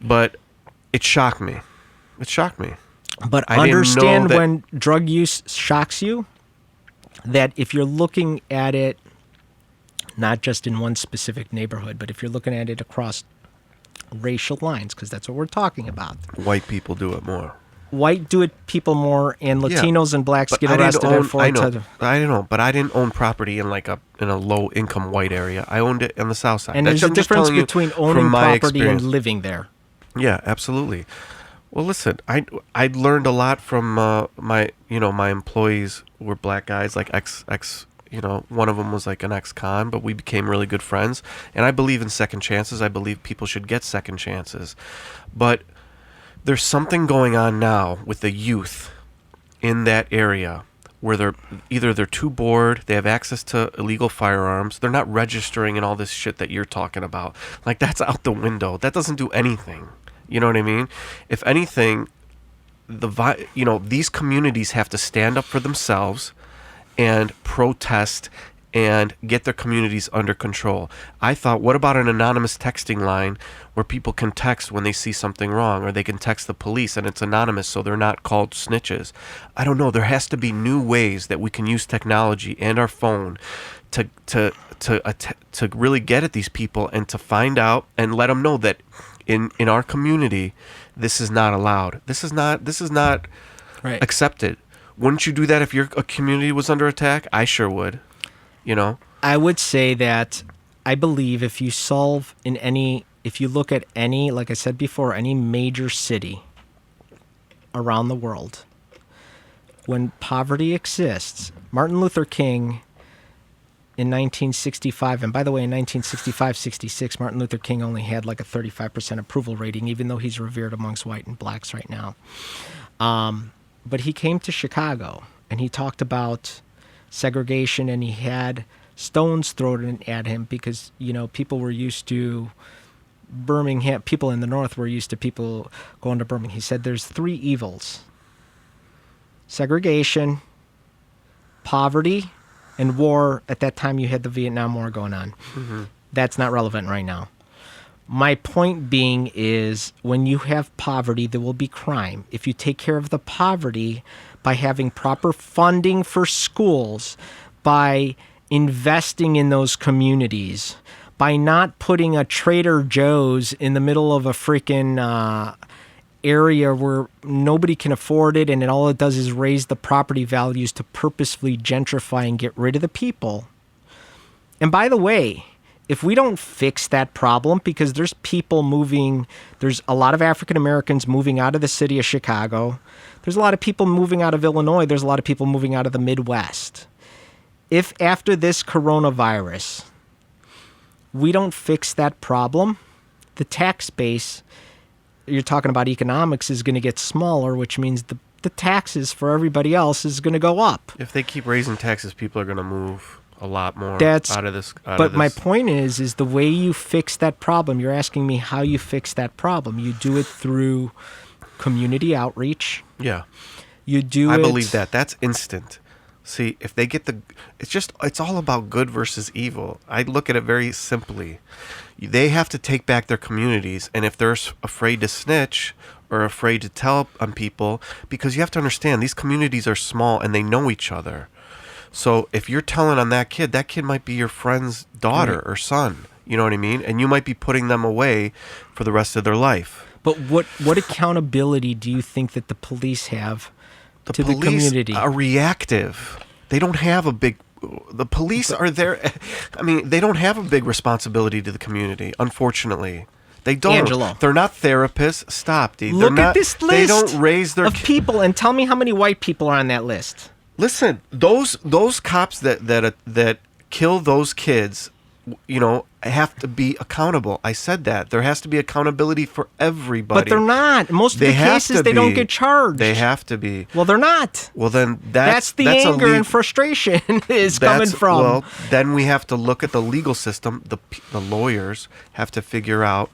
But it shocked me. It shocked me. But I didn't know understand that- when drug use shocks you, that if you're looking at it not just in one specific neighborhood, but if you're looking at it across racial lines, because that's what we're talking about. White people do it more. White do it people more, and Yeah, Latinos and blacks But get I didn't arrested own. at four I know. times. I know. But I didn't own property in in a low income white area. I owned it on the south side. And That's- there's a I'm just difference telling you between from owning my property experience. and living there. Yeah, absolutely. Well, listen, I learned a lot from my employees were black guys, like ex one of them was like an ex-con, but we became really good friends. And I believe in second chances. I believe people should get second chances. But there's something going on now with the youth in that area where they're too bored, they have access to illegal firearms, they're not registering and all this shit that you're talking about. Like, that's out the window. That doesn't do anything. You know what I mean? If anything, these communities have to stand up for themselves and protest and get their communities under control. I thought, what about an anonymous texting line where people can text when they see something wrong, or they can text the police and it's anonymous so they're not called snitches? I don't know. There has to be new ways that we can use technology and our phone to really get at these people and to find out and let them know that in our community, this is not allowed. This is not Right. accepted. Wouldn't you do that if your community was under attack? I sure would. I would say that I believe if you look at any, like I said before, any major city around the world, when poverty exists, Martin Luther King in 1965, and by the way, in 1965-66, Martin Luther King only had like a 35% approval rating, even though he's revered amongst white and blacks right now. But he came to Chicago, and he talked about segregation, and he had stones thrown at him because, people were used to Birmingham. People in the North were used to people going to Birmingham. He said there's three evils: segregation, poverty, and war. At that time, you had the Vietnam War going on. Mm-hmm. That's not relevant right now. My point being is, when you have poverty, there will be crime. If you take care of the poverty by having proper funding for schools, by investing in those communities, by not putting a Trader Joe's in the middle of a freaking area where nobody can afford it, and all it does is raise the property values to purposefully gentrify and get rid of the people. And by the way, if we don't fix that problem, because there's people moving, there's a lot of African Americans moving out of the city of Chicago, there's a lot of people moving out of Illinois, there's a lot of people moving out of the Midwest. If after this coronavirus, we don't fix that problem, the tax base, you're talking about economics, is going to get smaller, which means the taxes for everybody else is going to go up. If they keep raising taxes, people are going to move a lot more out of this. But my point is the way you fix that problem, you're asking me how you fix that problem. You do it through community outreach. Yeah. I believe that. That's instant. See, if they get it's all about good versus evil. I look at it very simply. They have to take back their communities, and if they're afraid to snitch or afraid to tell on people, because you have to understand, these communities are small and they know each other. So if you're telling on that kid might be your friend's daughter or son. You know what I mean? And you might be putting them away for the rest of their life. But what accountability do you think that the police have to the community? Are reactive. They don't have the police are there. I mean, they don't have a big responsibility to the community, unfortunately. They don't. Angelo. They're not therapists. Stop, dude. Look at this list They don't raise their of people, and tell me how many white people are on that list. Listen, those cops that kill those kids, have to be accountable. I said that. There has to be accountability for everybody. But they're not. Most of the cases, they don't get charged. They have to be. Well, they're not. Well, then that's the anger and frustration is coming from. Well, then we have to look at the legal system. The lawyers have to figure out,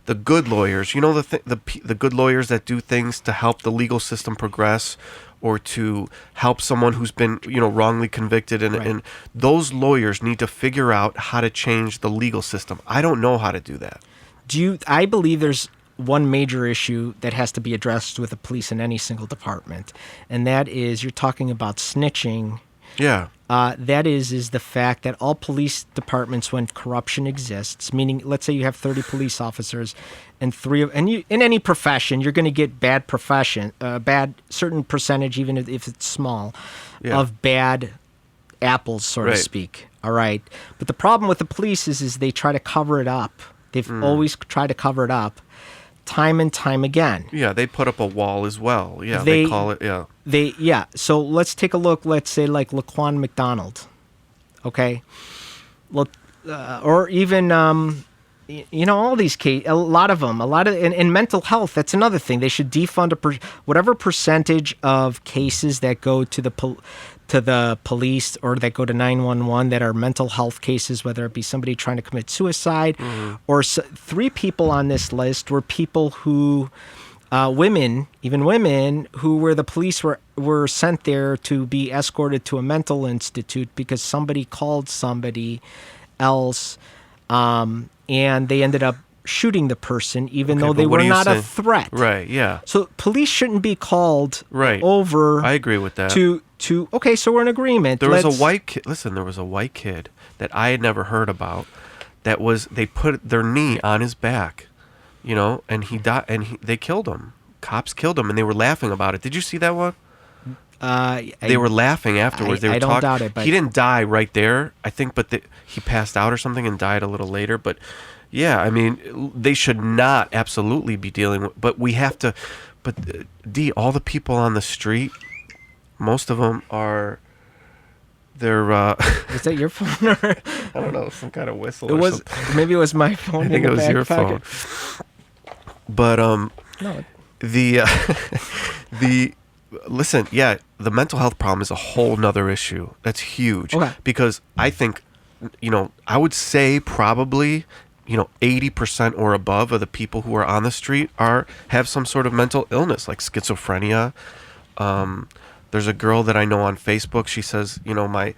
the good lawyers. The good lawyers that do things to help the legal system progress, or to help someone who's been, wrongly convicted. And, Right. and those lawyers need to figure out how to change the legal system. I don't know how to do that. I believe there's one major issue that has to be addressed with the police in any single department, and that is you're talking about snitching. Yeah. That is the fact that all police departments, when corruption exists, meaning let's say you have 30 police officers, and you in any profession you're going to get bad certain percentage, even if it's small, Yeah. of bad apples, so to Right. speak. All right, but the problem with the police is they try to cover it up. They've always tried to cover it up, time and time again. Yeah, they put up a wall as well. Yeah, they call it, yeah. So let's take a look. Let's say like Laquan McDonald, okay, or even all these cases. A lot of in mental health. That's another thing. They should defund whatever percentage of cases that go to the police or that go to 911 that are mental health cases, whether it be somebody trying to commit suicide, or 3 people on this list were people who. Women who where the police were sent there to be escorted to a mental institute because somebody called somebody else, and they ended up shooting the person even though they were not a threat. Right, yeah. So police shouldn't be called over. I agree with that. Okay, so we're in agreement. There was a white kid. Listen, there was a white kid that I had never heard about. They put their knee on his back. And he died, and they killed him. Cops killed him, and they were laughing about it. Did you see that one? They were laughing afterwards. They were I don't doubt it. But he didn't die right there, I think, but he passed out or something and died a little later. But yeah, I mean, they should not absolutely be dealing with. But we have to. But all the people on the street, most of them are. They're. Is that your phone? Or? I don't know, some kind of whistle. Maybe it was my phone. I think it was your phone. But no. Listen, yeah, the mental health problem is a whole nother issue. That's huge. Okay. Because I think, I would say probably, 80% or above of the people who are on the street have some sort of mental illness, like schizophrenia. There's a girl that I know on Facebook. She says, my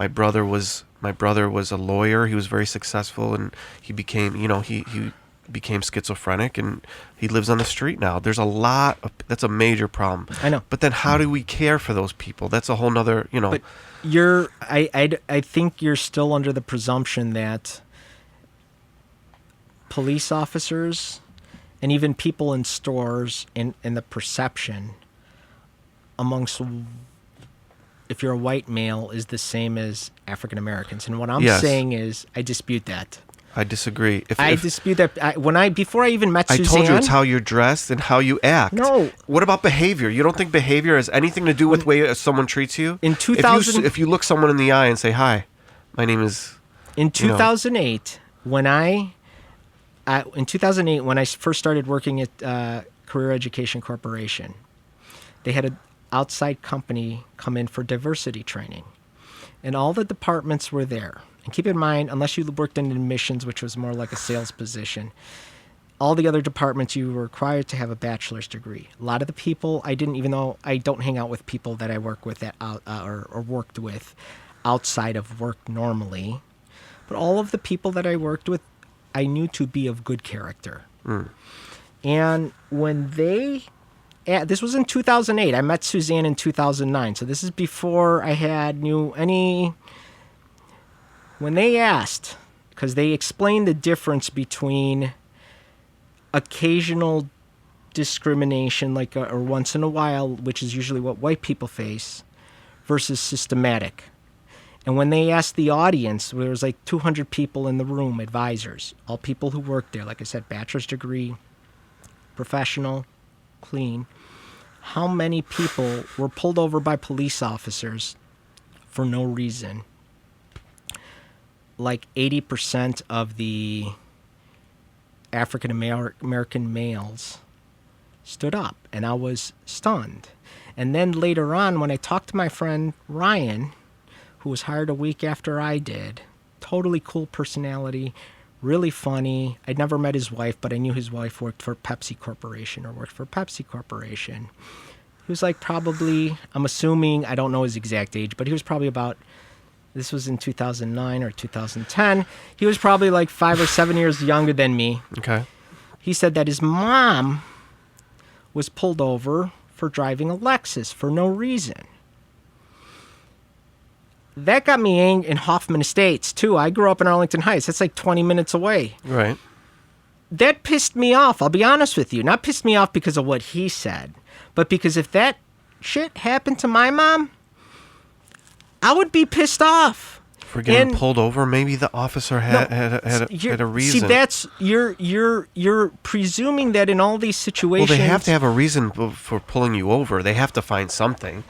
brother was a lawyer. He was very successful, and he became, he became schizophrenic, and he lives on the street now. There's that's a major problem. I know. But then how do we care for those people? That's a whole nother, But I think you're still under the presumption that police officers and even people in stores in the perception amongst, if you're a white male, is the same as African Americans. And what I'm saying is I dispute that. I disagree. I dispute that. Before I even met Suzanne, I told you it's how you're dressed and how you act. No. What about behavior? You don't think behavior has anything to do with the way someone treats you? In 2000, if you look someone in the eye and say, "Hi, my name is." In 2008, when I first started working at Career Education Corporation, they had an outside company come in for diversity training, and all the departments were there. And keep in mind, unless you worked in admissions, which was more like a sales position, all the other departments you were required to have a bachelor's degree. A lot of the people even though I don't hang out with people that I work with or worked with outside of work normally, but all of the people that I worked with, I knew to be of good character. And when this was in 2008. I met Suzanne in 2009. So this is before I knew any. When they asked, because they explained the difference between occasional discrimination, or once in a while, which is usually what white people face, versus systematic. And when they asked the audience, there was like 200 people in the room, advisors, all people who worked there, like I said, bachelor's degree, professional, clean. How many people were pulled over by police officers for no reason? Like 80% of the African American males stood up, and I was stunned. And then later on, when I talked to my friend Ryan, who was hired a week after I did, totally cool personality, really funny. I'd never met his wife, but I knew his wife worked for Pepsi Corporation. He was like probably, I'm assuming, I don't know his exact age, but he was probably about, this was in 2009 or 2010. He was probably like 5 or 7 years younger than me. Okay. He said that his mom was pulled over for driving a Lexus for no reason. That got me angry in Hoffman Estates, too. I grew up in Arlington Heights. That's like 20 minutes away. Right. That pissed me off, I'll be honest with you. Not pissed me off because of what he said, but because if that shit happened to my mom, I would be pissed off. For getting pulled over, maybe the officer had a reason. See, that's you're presuming that in all these situations. Well, they have to have a reason for pulling you over. They have to find something.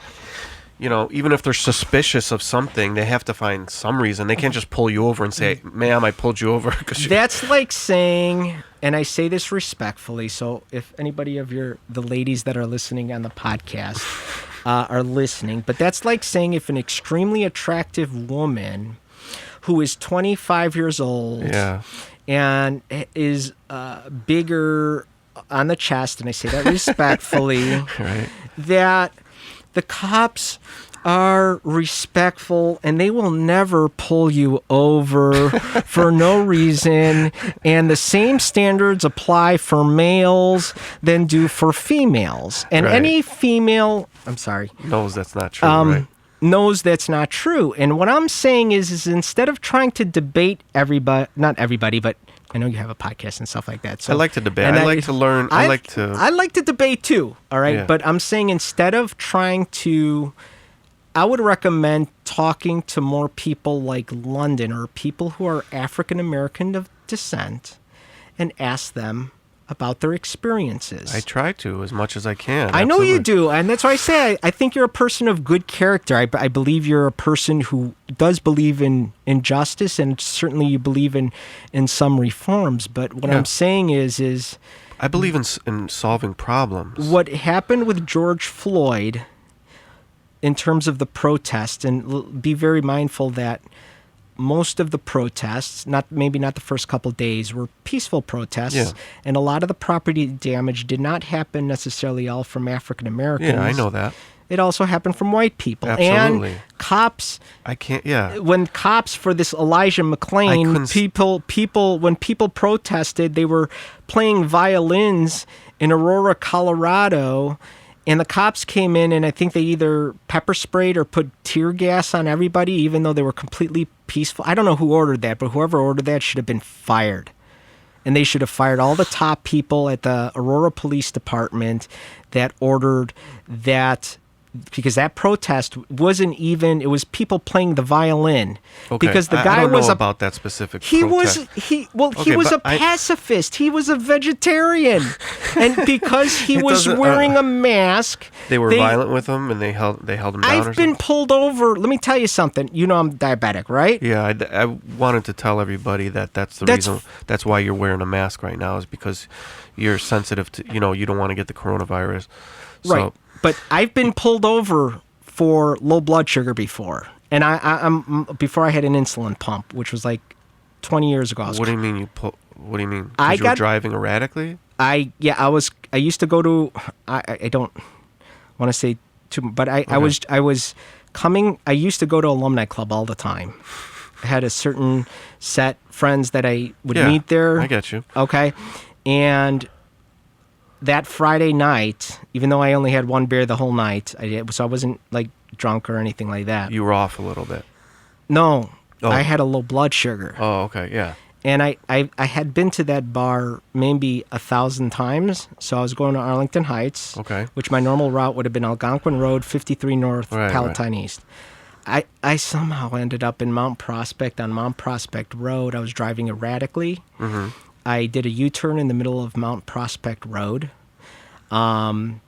You know, even if they're suspicious of something, they have to find some reason. They can't just pull you over and say, "Ma'am, I pulled you over." That's like saying, and I say this respectfully, so if anybody of the ladies that are listening on the podcast are listening, but that's like saying if an extremely attractive woman who is 25 years old and is bigger on the chest, and I say that respectfully, right. that the cops are respectful and they will never pull you over for no reason, and the same standards apply for males than do for females, and any female knows that's not true, right? knows that's not true. And what I'm saying is instead of trying to debate not everybody, but I know you have a podcast and stuff like that. So I like to debate. I like to learn. I like to debate too. All right. Yeah. But I'm saying instead of trying to, I would recommend talking to more people like London or people who are African American of descent and ask them about their experiences. I try to as much as I can. I know you do, and that's why I say I think you're a person of good character. I believe you're a person who does believe in justice, and certainly you believe in some reforms. But what I'm saying is I believe in solving problems. What happened with George Floyd, in terms of the protest, and be very mindful that most of the protests, maybe not the first couple days, were peaceful protests, and a lot of the property damage did not happen necessarily all from African Americans. Yeah, I know that. It also happened from white people. Absolutely. And cops. I can't. Yeah. When cops for this Elijah McClain, when people protested, they were playing violins in Aurora, Colorado. And the cops came in, and I think they either pepper sprayed or put tear gas on everybody, even though they were completely peaceful. I don't know who ordered that, but whoever ordered that should have been fired. And they should have fired all the top people at the Aurora Police Department that ordered that, because that protest wasn't even, it was people playing the violin. Okay. Because the guy I don't was know about that specific protest. He was a pacifist. He was a vegetarian. And because he was wearing a mask, they were violent with him, and they held him down. I've been pulled over. Let me tell you something. You know I'm diabetic, right? Yeah, I wanted to tell everybody that's the reason. That's why you're wearing a mask right now, is because you're sensitive to, you don't want to get the coronavirus. Right. But I've been pulled over for low blood sugar before, and I'm before I had an insulin pump, which was like 20 years ago. What do you mean What do you mean? Because you were driving erratically? I used to go to. I don't want to say too, but I was coming. I used to go to alumni club all the time. I had a certain set friends that I would meet there. I get you. Okay, and that Friday night, even though I only had one beer the whole night, so I wasn't like drunk or anything like that. You were off a little bit. No, I had a low blood sugar. Oh, okay, yeah. And I had been to that bar maybe 1,000 times. So I was going to Arlington Heights, which my normal route would have been Algonquin Road, 53 North, Palatine East. I somehow ended up in Mount Prospect on Mount Prospect Road. I was driving erratically. Mm-hmm. I did a U-turn in the middle of Mount Prospect Road. And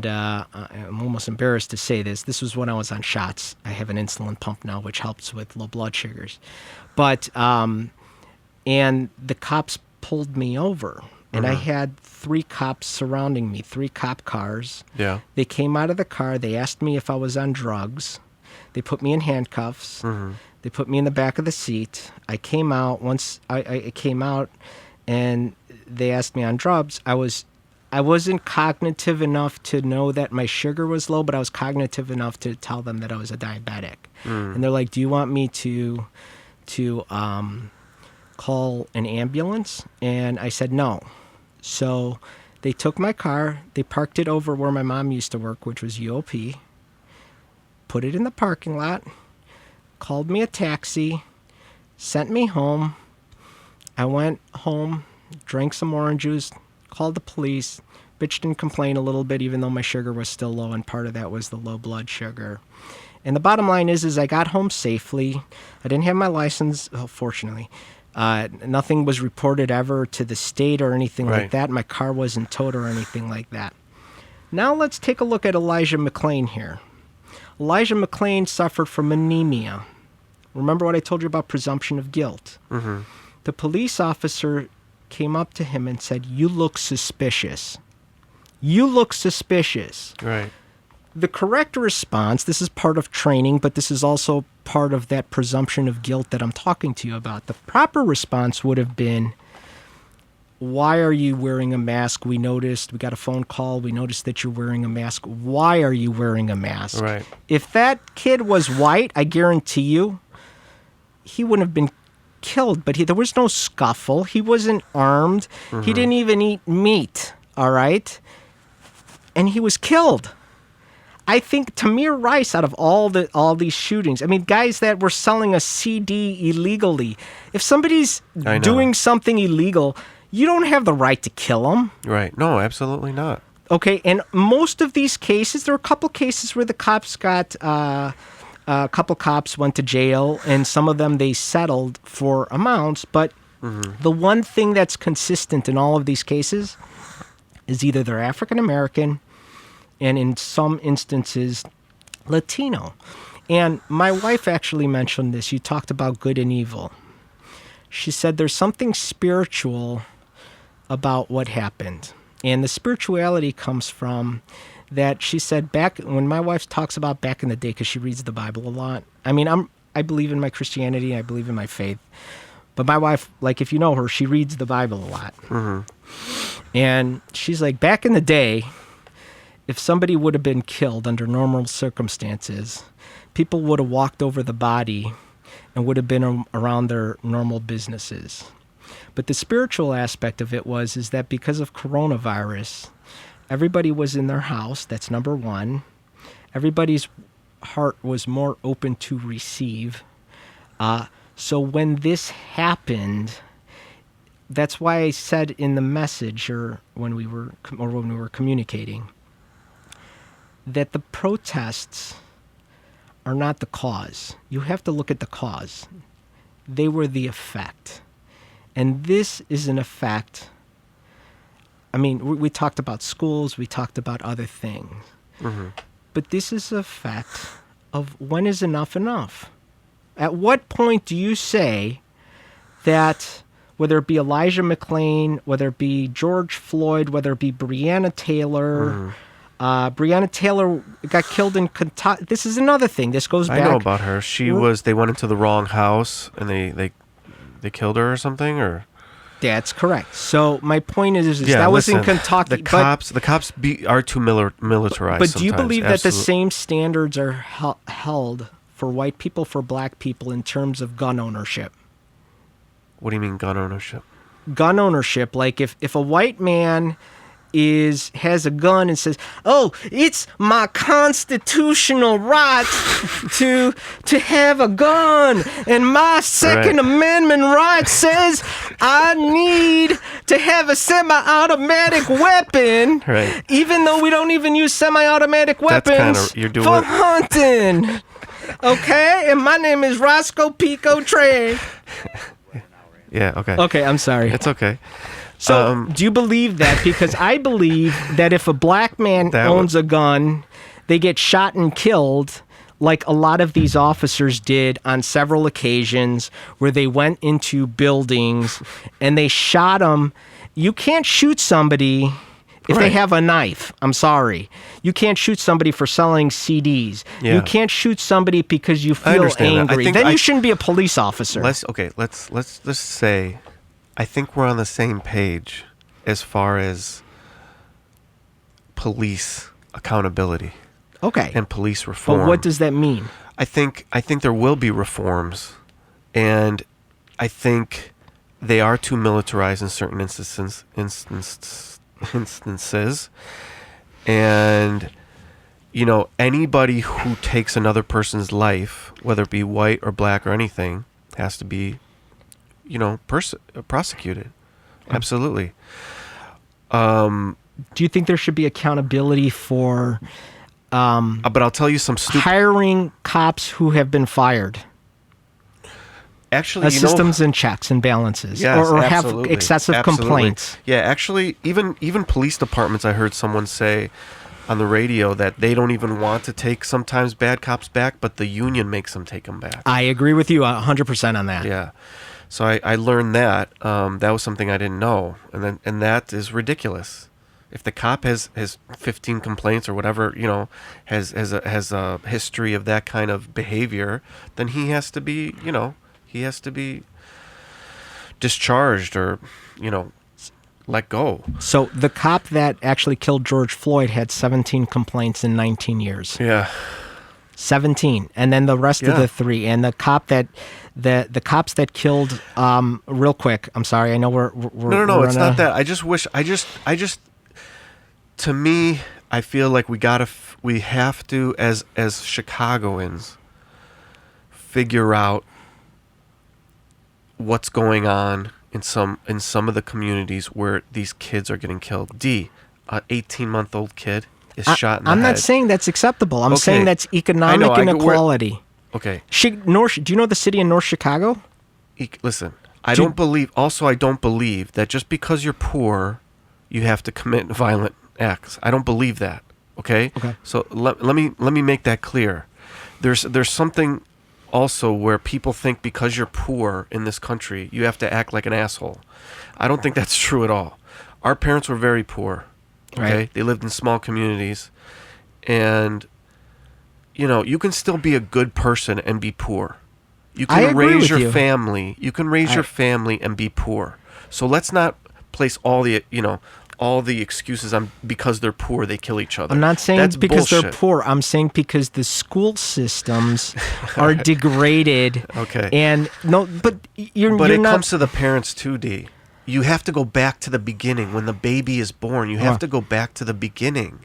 I'm almost embarrassed to say this. This was when I was on shots. I have an insulin pump now, which helps with low blood sugars. But, and the cops pulled me over. And I had 3 cops surrounding me, 3 cop cars. Yeah. They came out of the car. They asked me if I was on drugs. They put me in handcuffs. Mm-hmm. They put me in the back of the seat. I came out. Once I came out and they asked me on drugs, I was I wasn't cognitive enough to know that my sugar was low, but I was cognitive enough to tell them that I was a diabetic. And they're like, "Do you want me to call an ambulance?" And I said no. So they took my car, they parked it over where my mom used to work, which was UOP, put it in the parking lot, called me a taxi, sent me home. I went home, drank some orange juice, called the police, bitched and complained a little bit, even though my sugar was still low, and part of that was the low blood sugar. And the bottom line is I got home safely. I didn't have my license, fortunately. Nothing was reported ever to the state or anything like that. My car wasn't towed or anything like that. Now let's take a look at Elijah McClain here. Elijah McClain suffered from anemia. Remember what I told you about presumption of guilt? Mm-hmm. The police officer came up to him and said, "You look suspicious. You look suspicious." Right. The correct response, this is part of training, but this is also part of that presumption of guilt that I'm talking to you about. The proper response would have been, "Why are you wearing a mask? We got a phone call. We noticed that you're wearing a mask. Why are you wearing a mask?" Right. If that kid was white, I guarantee you, he wouldn't have been killed, but there was no scuffle. He wasn't armed. He didn't even eat meat, all right? And he was killed. I think Tamir Rice, out of all these shootings, I mean, guys that were selling a CD illegally, if somebody's doing something illegal, you don't have the right to kill them. Right. No, absolutely not. Okay, and most of these cases, there were a couple cases where the cops got... a couple cops went to jail, and some of them they settled for amounts. But the one thing that's consistent in all of these cases is either they're African American, and in some instances, Latino. And my wife actually mentioned this. You talked about good and evil. She said there's something spiritual about what happened. And the spirituality comes from that she said back when my wife talks about back in the day, because she reads the Bible a lot. I mean, I believe in my Christianity. I believe in my faith. But my wife, like if you know her, she reads the Bible a lot. And she's like, back in the day, if somebody would have been killed under normal circumstances, people would have walked over the body and would have been around their normal businesses. But the spiritual aspect of it is that because of coronavirus, everybody was in their house. That's number one. Everybody's heart was more open to receive. So when this happened, that's why I said in the message or when we were communicating that the protests are not the cause. You have to look at the cause. They were the effect. And this is an effect. I mean, we talked about schools, we talked about other things. But this is a fact of when is enough enough? At what point do you say that whether it be Elijah McClain, whether it be George Floyd, whether it be Breonna Taylor, Breonna Taylor got killed in Kentucky. This is another thing. This goes back. I know about her. They went into the wrong house and they killed her or something, or... That's correct. So my point is that was in Kentucky. The cops are too militarized. But do you believe that the Absolutely. same standards are held for white people, for black people in terms of gun ownership? What do you mean gun ownership? Gun ownership, like if a white man has a gun and says, "Oh, it's my constitutional right to have a gun, and my Second Amendment right says I need to have a semi-automatic weapon," even though we don't even use semi-automatic weapons for hunting. Okay, and my name is Roscoe Pico Trey. Yeah. Okay. Okay, I'm sorry. It's okay. So, do you believe that? Because I believe that if a black man owns a gun, they get shot and killed, like a lot of these officers did on several occasions, where they went into buildings and they shot them. You can't shoot somebody if they have a knife. I'm sorry. You can't shoot somebody for selling CDs. Yeah. You can't shoot somebody because you feel angry. Then you shouldn't be a police officer. Let's say I think we're on the same page as far as police accountability Okay. and police reform. But what does that mean? I think there will be reforms, and I think they are too militarized in certain instances, and anybody who takes another person's life, whether it be white or black or anything, has to be prosecuted. Absolutely. Do you think there should be accountability for but I'll tell you some stupid. hiring cops who have been fired? Actually, Systems and checks and balances, yes, or have absolutely. excessive Absolutely. complaints. Yeah, actually, even police departments, I heard someone say on the radio that they don't even want to take sometimes bad cops back, but the union makes them take them back. I agree with you 100% on that. Yeah. So I learned that. That was something I didn't know, and that is ridiculous. If the cop has 15 complaints or whatever, has a history of that kind of behavior, then he has to be discharged or let go. So the cop that actually killed George Floyd had 17 complaints in 19 years. Yeah. 17, and then the rest of the 3, and the cop that the cops that killed real quick. I'm sorry, I know we're no, it's not that. I just wish to me, I feel like we have to as Chicagoans figure out what's going on in some of the communities where these kids are getting killed. An 18-month-old kid is shot in the head. I'm not saying that's acceptable. I'm Okay. saying that's economic inequality. Okay. Do you know the city in North Chicago? Listen, I don't believe that just because you're poor, you have to commit violent acts. I don't believe that. Okay. Okay. So let me make that clear. There's something also where people think because you're poor in this country, you have to act like an asshole. I don't think that's true at all. Our parents were very poor. Okay. Right. They lived in small communities, and you can still be a good person and be poor. You I can agree raise with your you. family. You can raise your family and be poor. So let's not place all the excuses on because they're poor they kill each other. I'm not saying that's because bullshit. they're poor. I'm saying because the school systems are degraded. Okay. And but you're But it not. comes to the parents too, D. You have to go back to the beginning. When the baby is born, you have to go back to the beginning.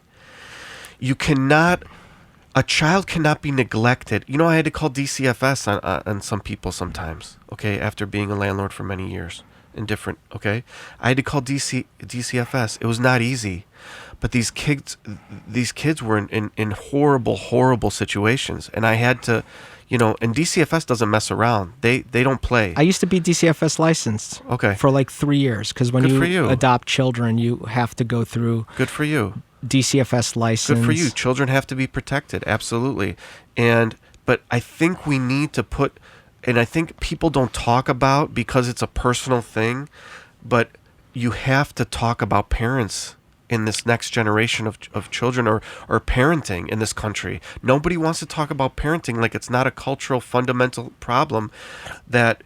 A child cannot be neglected. I had to call DCFS on some people sometimes, okay, after being a landlord for many years I had to call DCFS. It was not easy. But these kids were in horrible, horrible situations. And I had to, and DCFS doesn't mess around. They don't play. I used to be DCFS licensed. Okay. For like 3 years, because when Good for you. adopt children, you have to go through Good for you. DCFS license. Good for you. Children have to be protected. Absolutely. But I think we need to put, and I think people don't talk about because it's a personal thing, but you have to talk about parents in this next generation of children or parenting in this country. Nobody wants to talk about parenting like it's not a cultural fundamental problem that,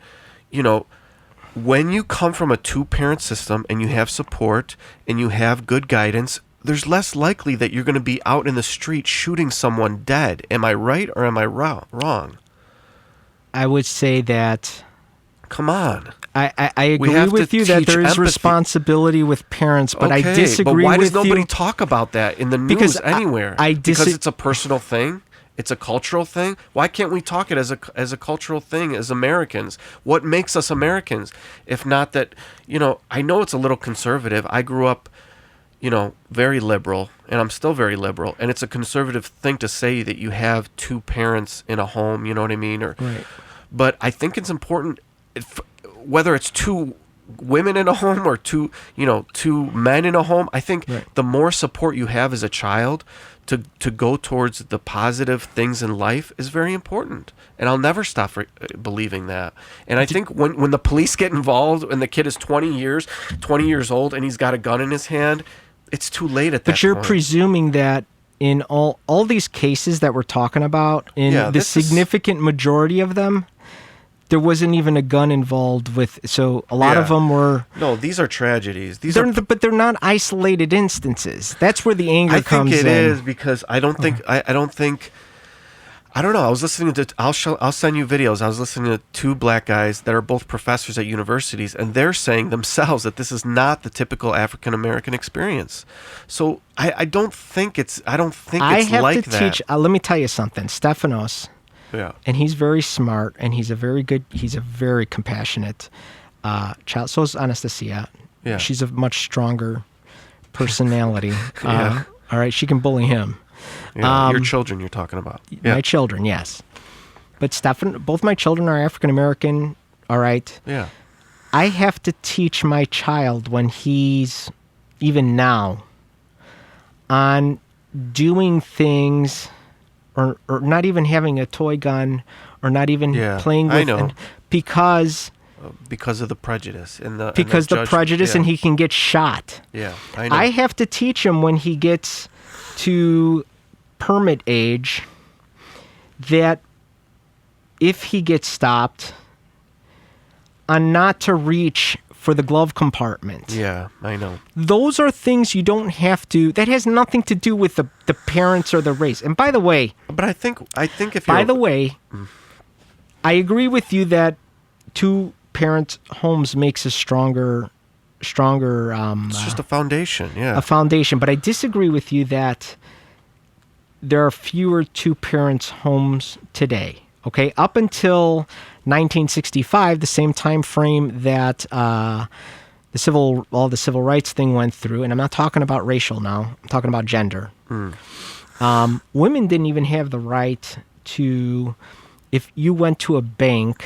when you come from a 2-parent system and you have support and you have good guidance, there's less likely that you're going to be out in the street shooting someone dead. Am I right or am I wrong? I would say that Come on. I We agree have with to you that teach there is empathy. responsibility with parents, but I Okay, disagree but why with does nobody you. talk about that in the news Because anywhere? I because it's a personal thing? It's a cultural thing? Why can't we talk it as a cultural thing as Americans? What makes us Americans? If not that, I know it's a little conservative. I grew up, very liberal, and I'm still very liberal, and it's a conservative thing to say that you have 2 parents in a home, you know what I mean? Right. But I think it's important, whether it's 2 women in a home or 2 men in a home. I think the more support you have as a child to go towards the positive things in life is very important. And I'll never stop believing that. And I think when the police get involved and the kid is 20 years old and he's got a gun in his hand, it's too late at that point. But you're presuming that in all these cases that we're talking about, in the significant majority of them, there wasn't even a gun involved with. So a lot of them were. No, these are tragedies. But they're not isolated instances. That's where the anger comes in. I think it is because I don't think I don't think. I don't know. I was listening to. I'll send you videos. I was listening to two black guys that are both professors at universities, and they're saying themselves that this is not the typical African American experience. So I don't think it's. I don't think it's like that. Teach. Let me tell you something, Stefanos. Yeah. And he's very smart, and he's a very compassionate child. So is Anastasia. Yeah. She's a much stronger personality. Yeah. All right, she can bully him. Yeah, your children you're talking about. Yeah. My children, yes. But both my children are African American, all right? Yeah. I have to teach my child when he's, even now, on doing things or not even having a toy gun or not even playing with... I know. Because of the prejudice. The prejudice and he can get shot. Yeah, I know. I have to teach him when he gets to permit age that if he gets stopped, on not to reach for the glove compartment. Yeah, I know. Those are things you don't have to. That has nothing to do with the parents or the race. And by the way, but I think if by the way, I agree with you that two parent homes makes a stronger. It's just a foundation. Yeah, a foundation. But I disagree with you that there are fewer two parents homes today. Okay, up until 1965, the same time frame that all the civil rights thing went through, and I'm not talking about racial now. I'm talking about gender. Women didn't even have the right to, if they went to a bank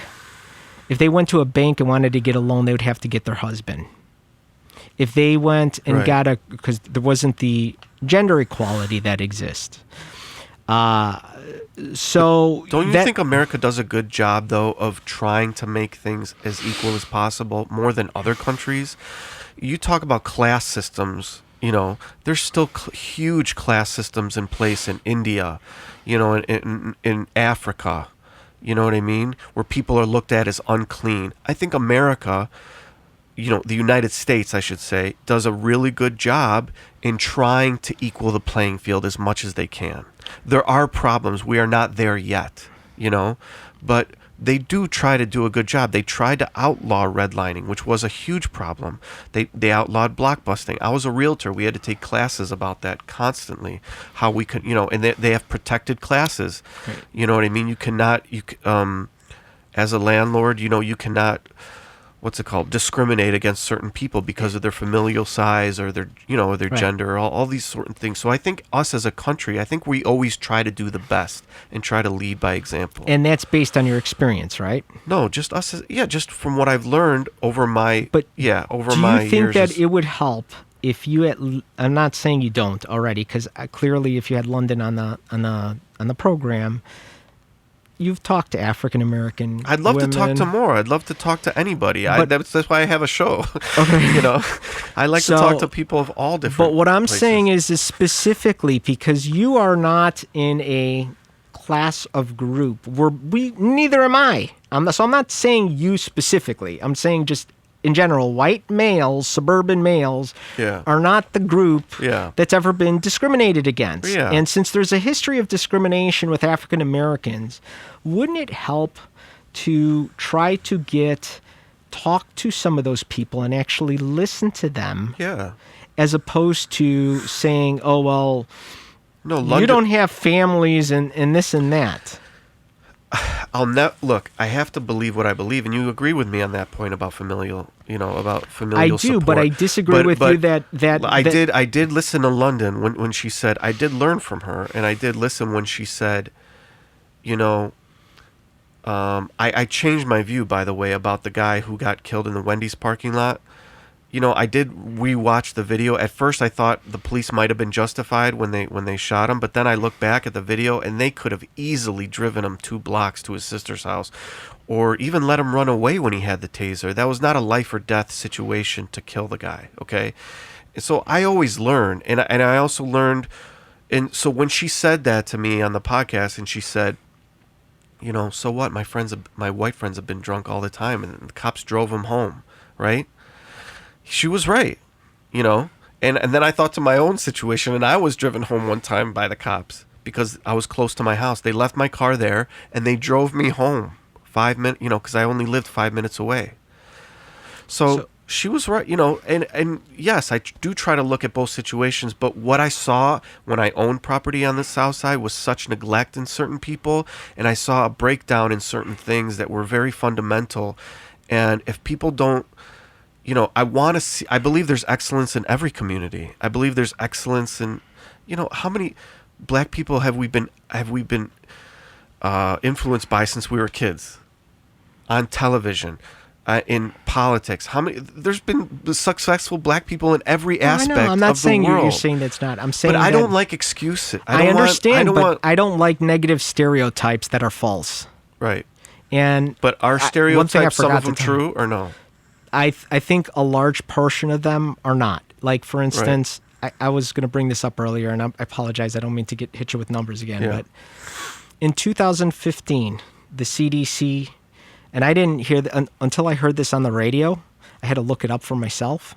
and wanted to get a loan, they would have to get their husband. If they went and because there wasn't the gender equality that exists. So don't you think America does a good job, though, of trying to make things as equal as possible, more than other countries? You talk about class systems, there's still huge class systems in place in India, in Africa, you know what I mean? Where people are looked at as unclean. I think America, the United States, I should say, does a really good job in trying to equal the playing field as much as they can. There are problems. We are not there yet, but they do try to do a good job. They tried to outlaw redlining, which was a huge problem. They outlawed blockbusting. I was a realtor. We had to take classes about that constantly, how we could, and they have protected classes. Right. You know what I mean? You cannot, as a landlord, you cannot, discriminate against certain people because of their familial size or their, their gender, all these certain things. So I think us as a country, we always try to do the best and try to lead by example. And that's based on your experience, right? No, just us, just from what I've learned over my, over my years. Do you think that it would help if you had, I'm not saying you don't already, because clearly if you had London on the program, you've talked to African American. I'd love women. to talk to more. I'd love to talk to anybody. That's why I have a show. Okay. I like to talk to people of all different. But what I'm places. saying is specifically because you are not in a class of group where neither am I. So I'm not saying you specifically. I'm saying just in general, white males, suburban males, are not the group that's ever been discriminated against. Yeah. And since there's a history of discrimination with African Americans, wouldn't it help to try to talk to some of those people and actually listen to them? Yeah. As opposed to saying, oh, well, no, London, you don't have families and this and that. Look, I have to believe what I believe, and you agree with me on that point about familial I do, support. but I disagree with you that I did listen to London when she said, I did learn from her, and I did listen when she said, I changed my view, by the way, about the guy who got killed in the Wendy's parking lot. I did rewatch the video. At first, I thought the police might have been justified when they shot him, but then I looked back at the video, and they could have easily driven him 2 blocks to his sister's house, or even let him run away when he had the taser. That was not a life or death situation to kill the guy. Okay, and so I always learn, and I also learned, and so when she said that to me on the podcast, and she said, so what? My white friends have been drunk all the time, and the cops drove them home, right? She was right, you know. And then I thought to my own situation, and I was driven home one time by the cops because I was close to my house. They left my car there, and they drove me home 5 minutes, because I only lived 5 minutes away. So she was right, and yes, I do try to look at both situations, but what I saw when I owned property on the south side was such neglect in certain people, and I saw a breakdown in certain things that were very fundamental. And if people don't, I believe there's excellence in every community. I believe there's excellence in, how many black people have we been influenced by since we were kids? On television, in politics, there's been successful black people in every aspect of the world. I'm not saying you're saying that's not. I'm saying, but I don't like excuses. I understand, but I don't like negative stereotypes that are false. Right. But are stereotypes, some of them true or no? I think a large portion of them are not. Like, for instance, I was going to bring this up earlier, and I apologize. I don't mean to hit you with numbers again. Yeah. But in 2015, the CDC, and I didn't hear until I heard this on the radio. I had to look it up for myself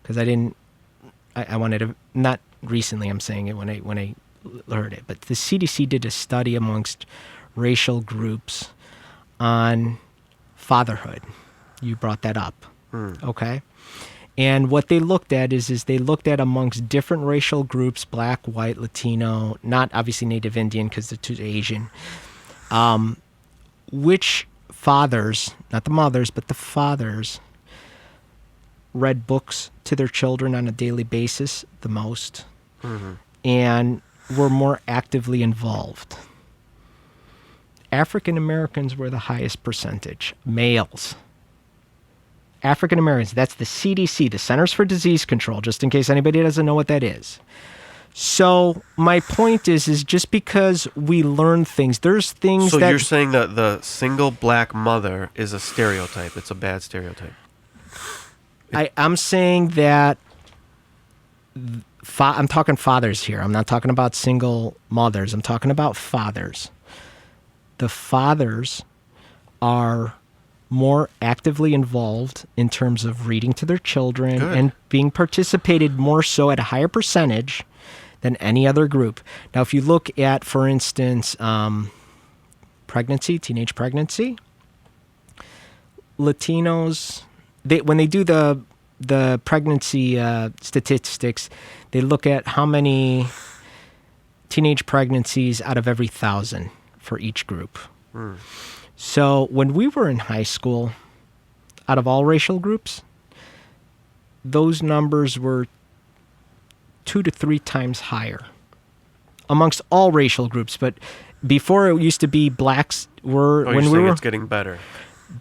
because I wanted to, not recently, I'm saying it when I heard it. But the CDC did a study amongst racial groups on fatherhood. You brought that up. Okay. And what they looked at is they looked at amongst different racial groups, black, white, Latino, not obviously Native Indian because they're too Asian, which fathers, not the mothers, but the fathers, read books to their children on a daily basis the most, and were more actively involved. African Americans were the highest percentage, males. African Americans, that's the CDC, the Centers for Disease Control, just in case anybody doesn't know what that is. So my point is just because we learn things, there's things so that... So you're saying that the single black mother is a stereotype. It's a bad stereotype. I'm saying that... I'm talking fathers here. I'm not talking about single mothers. I'm talking about fathers. The fathers are more actively involved in terms of reading to their children and being participated more so at a higher percentage than any other group. Now, if you look at, for instance, pregnancy, teenage pregnancy, Latinos, when they do the pregnancy statistics, they look at how many teenage pregnancies out of every 1,000 for each group. So when we were in high school, out of all racial groups, those numbers were 2 to 3 times higher amongst all racial groups. But before, it used to be blacks were... it's getting better.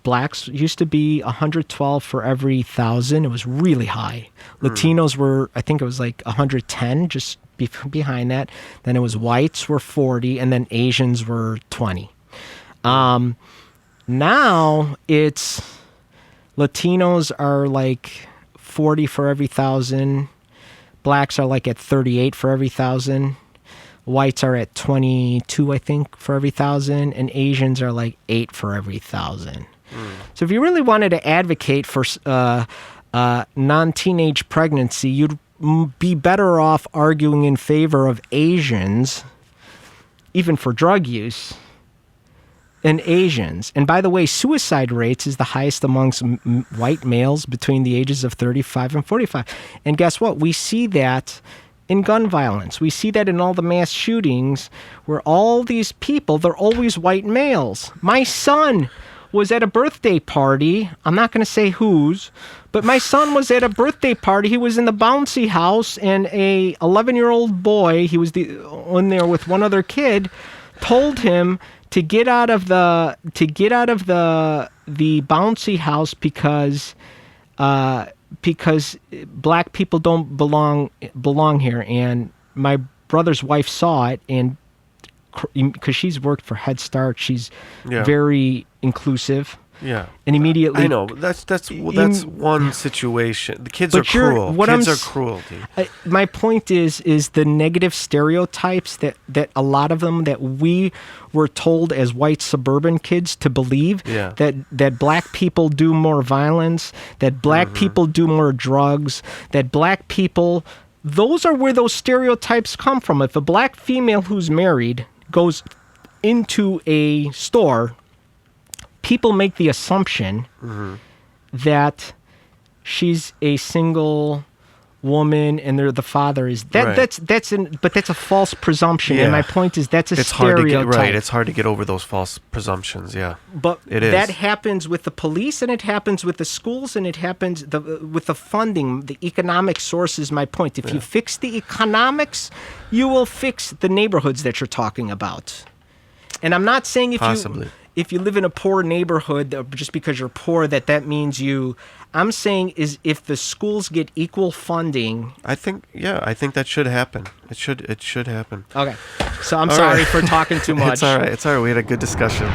Blacks used to be 112 for every 1,000. It was really high. Latinos were, I think it was like 110, just behind that. Then it was whites were 40, and then Asians were 20. Now it's Latinos are like 40 for every 1,000. Blacks are like at 38 for every 1,000. Whites are at 22, I think, for every 1,000. And Asians are like 8 for every 1,000. So if you really wanted to advocate for non-teenage pregnancy, you'd be better off arguing in favor of Asians, even for drug use, and Asians. And by the way, suicide rates is the highest amongst white males between the ages of 35 and 45. And guess what? We see that in gun violence. We see that in all the mass shootings where all these people, they're always white males. My son was at a birthday party. I'm not going to say whose, but my son was at a birthday party. He was in the bouncy house, and a 11-year-old boy, he was in there with one other kid, told him to get out of the bouncy house because black people don't belong here. And my brother's wife saw it, and because she's worked for Head Start, she's very inclusive. Yeah. And immediately, I know that's one situation. The kids are But you're- cruel. what Kids I'm are s- cruelty. my point is the negative stereotypes that a lot of them that we were told as white suburban kids to believe, Yeah. that black people do more violence, that black people do more drugs, that black people, those are where those stereotypes come from. If a black female who's married goes into a store, people make the assumption that she's a single woman and the father is that. Right. But that's a false presumption. And Yeah. my point is that's a It's hard to stereotype. get right. It's hard to get over those false presumptions. Yeah. But It is. that happens with the police, and it happens with the schools, and it happens with the funding, the economic sources. My point: if you fix the economics, you will fix the neighborhoods that you're talking about. And I'm not saying Possibly. if you live in a poor neighborhood, just because you're poor, that means you. I'm saying is if the schools get equal funding. I think that should happen. It should happen. Okay, so I'm All sorry right. for talking too much. It's all right. We had a good discussion.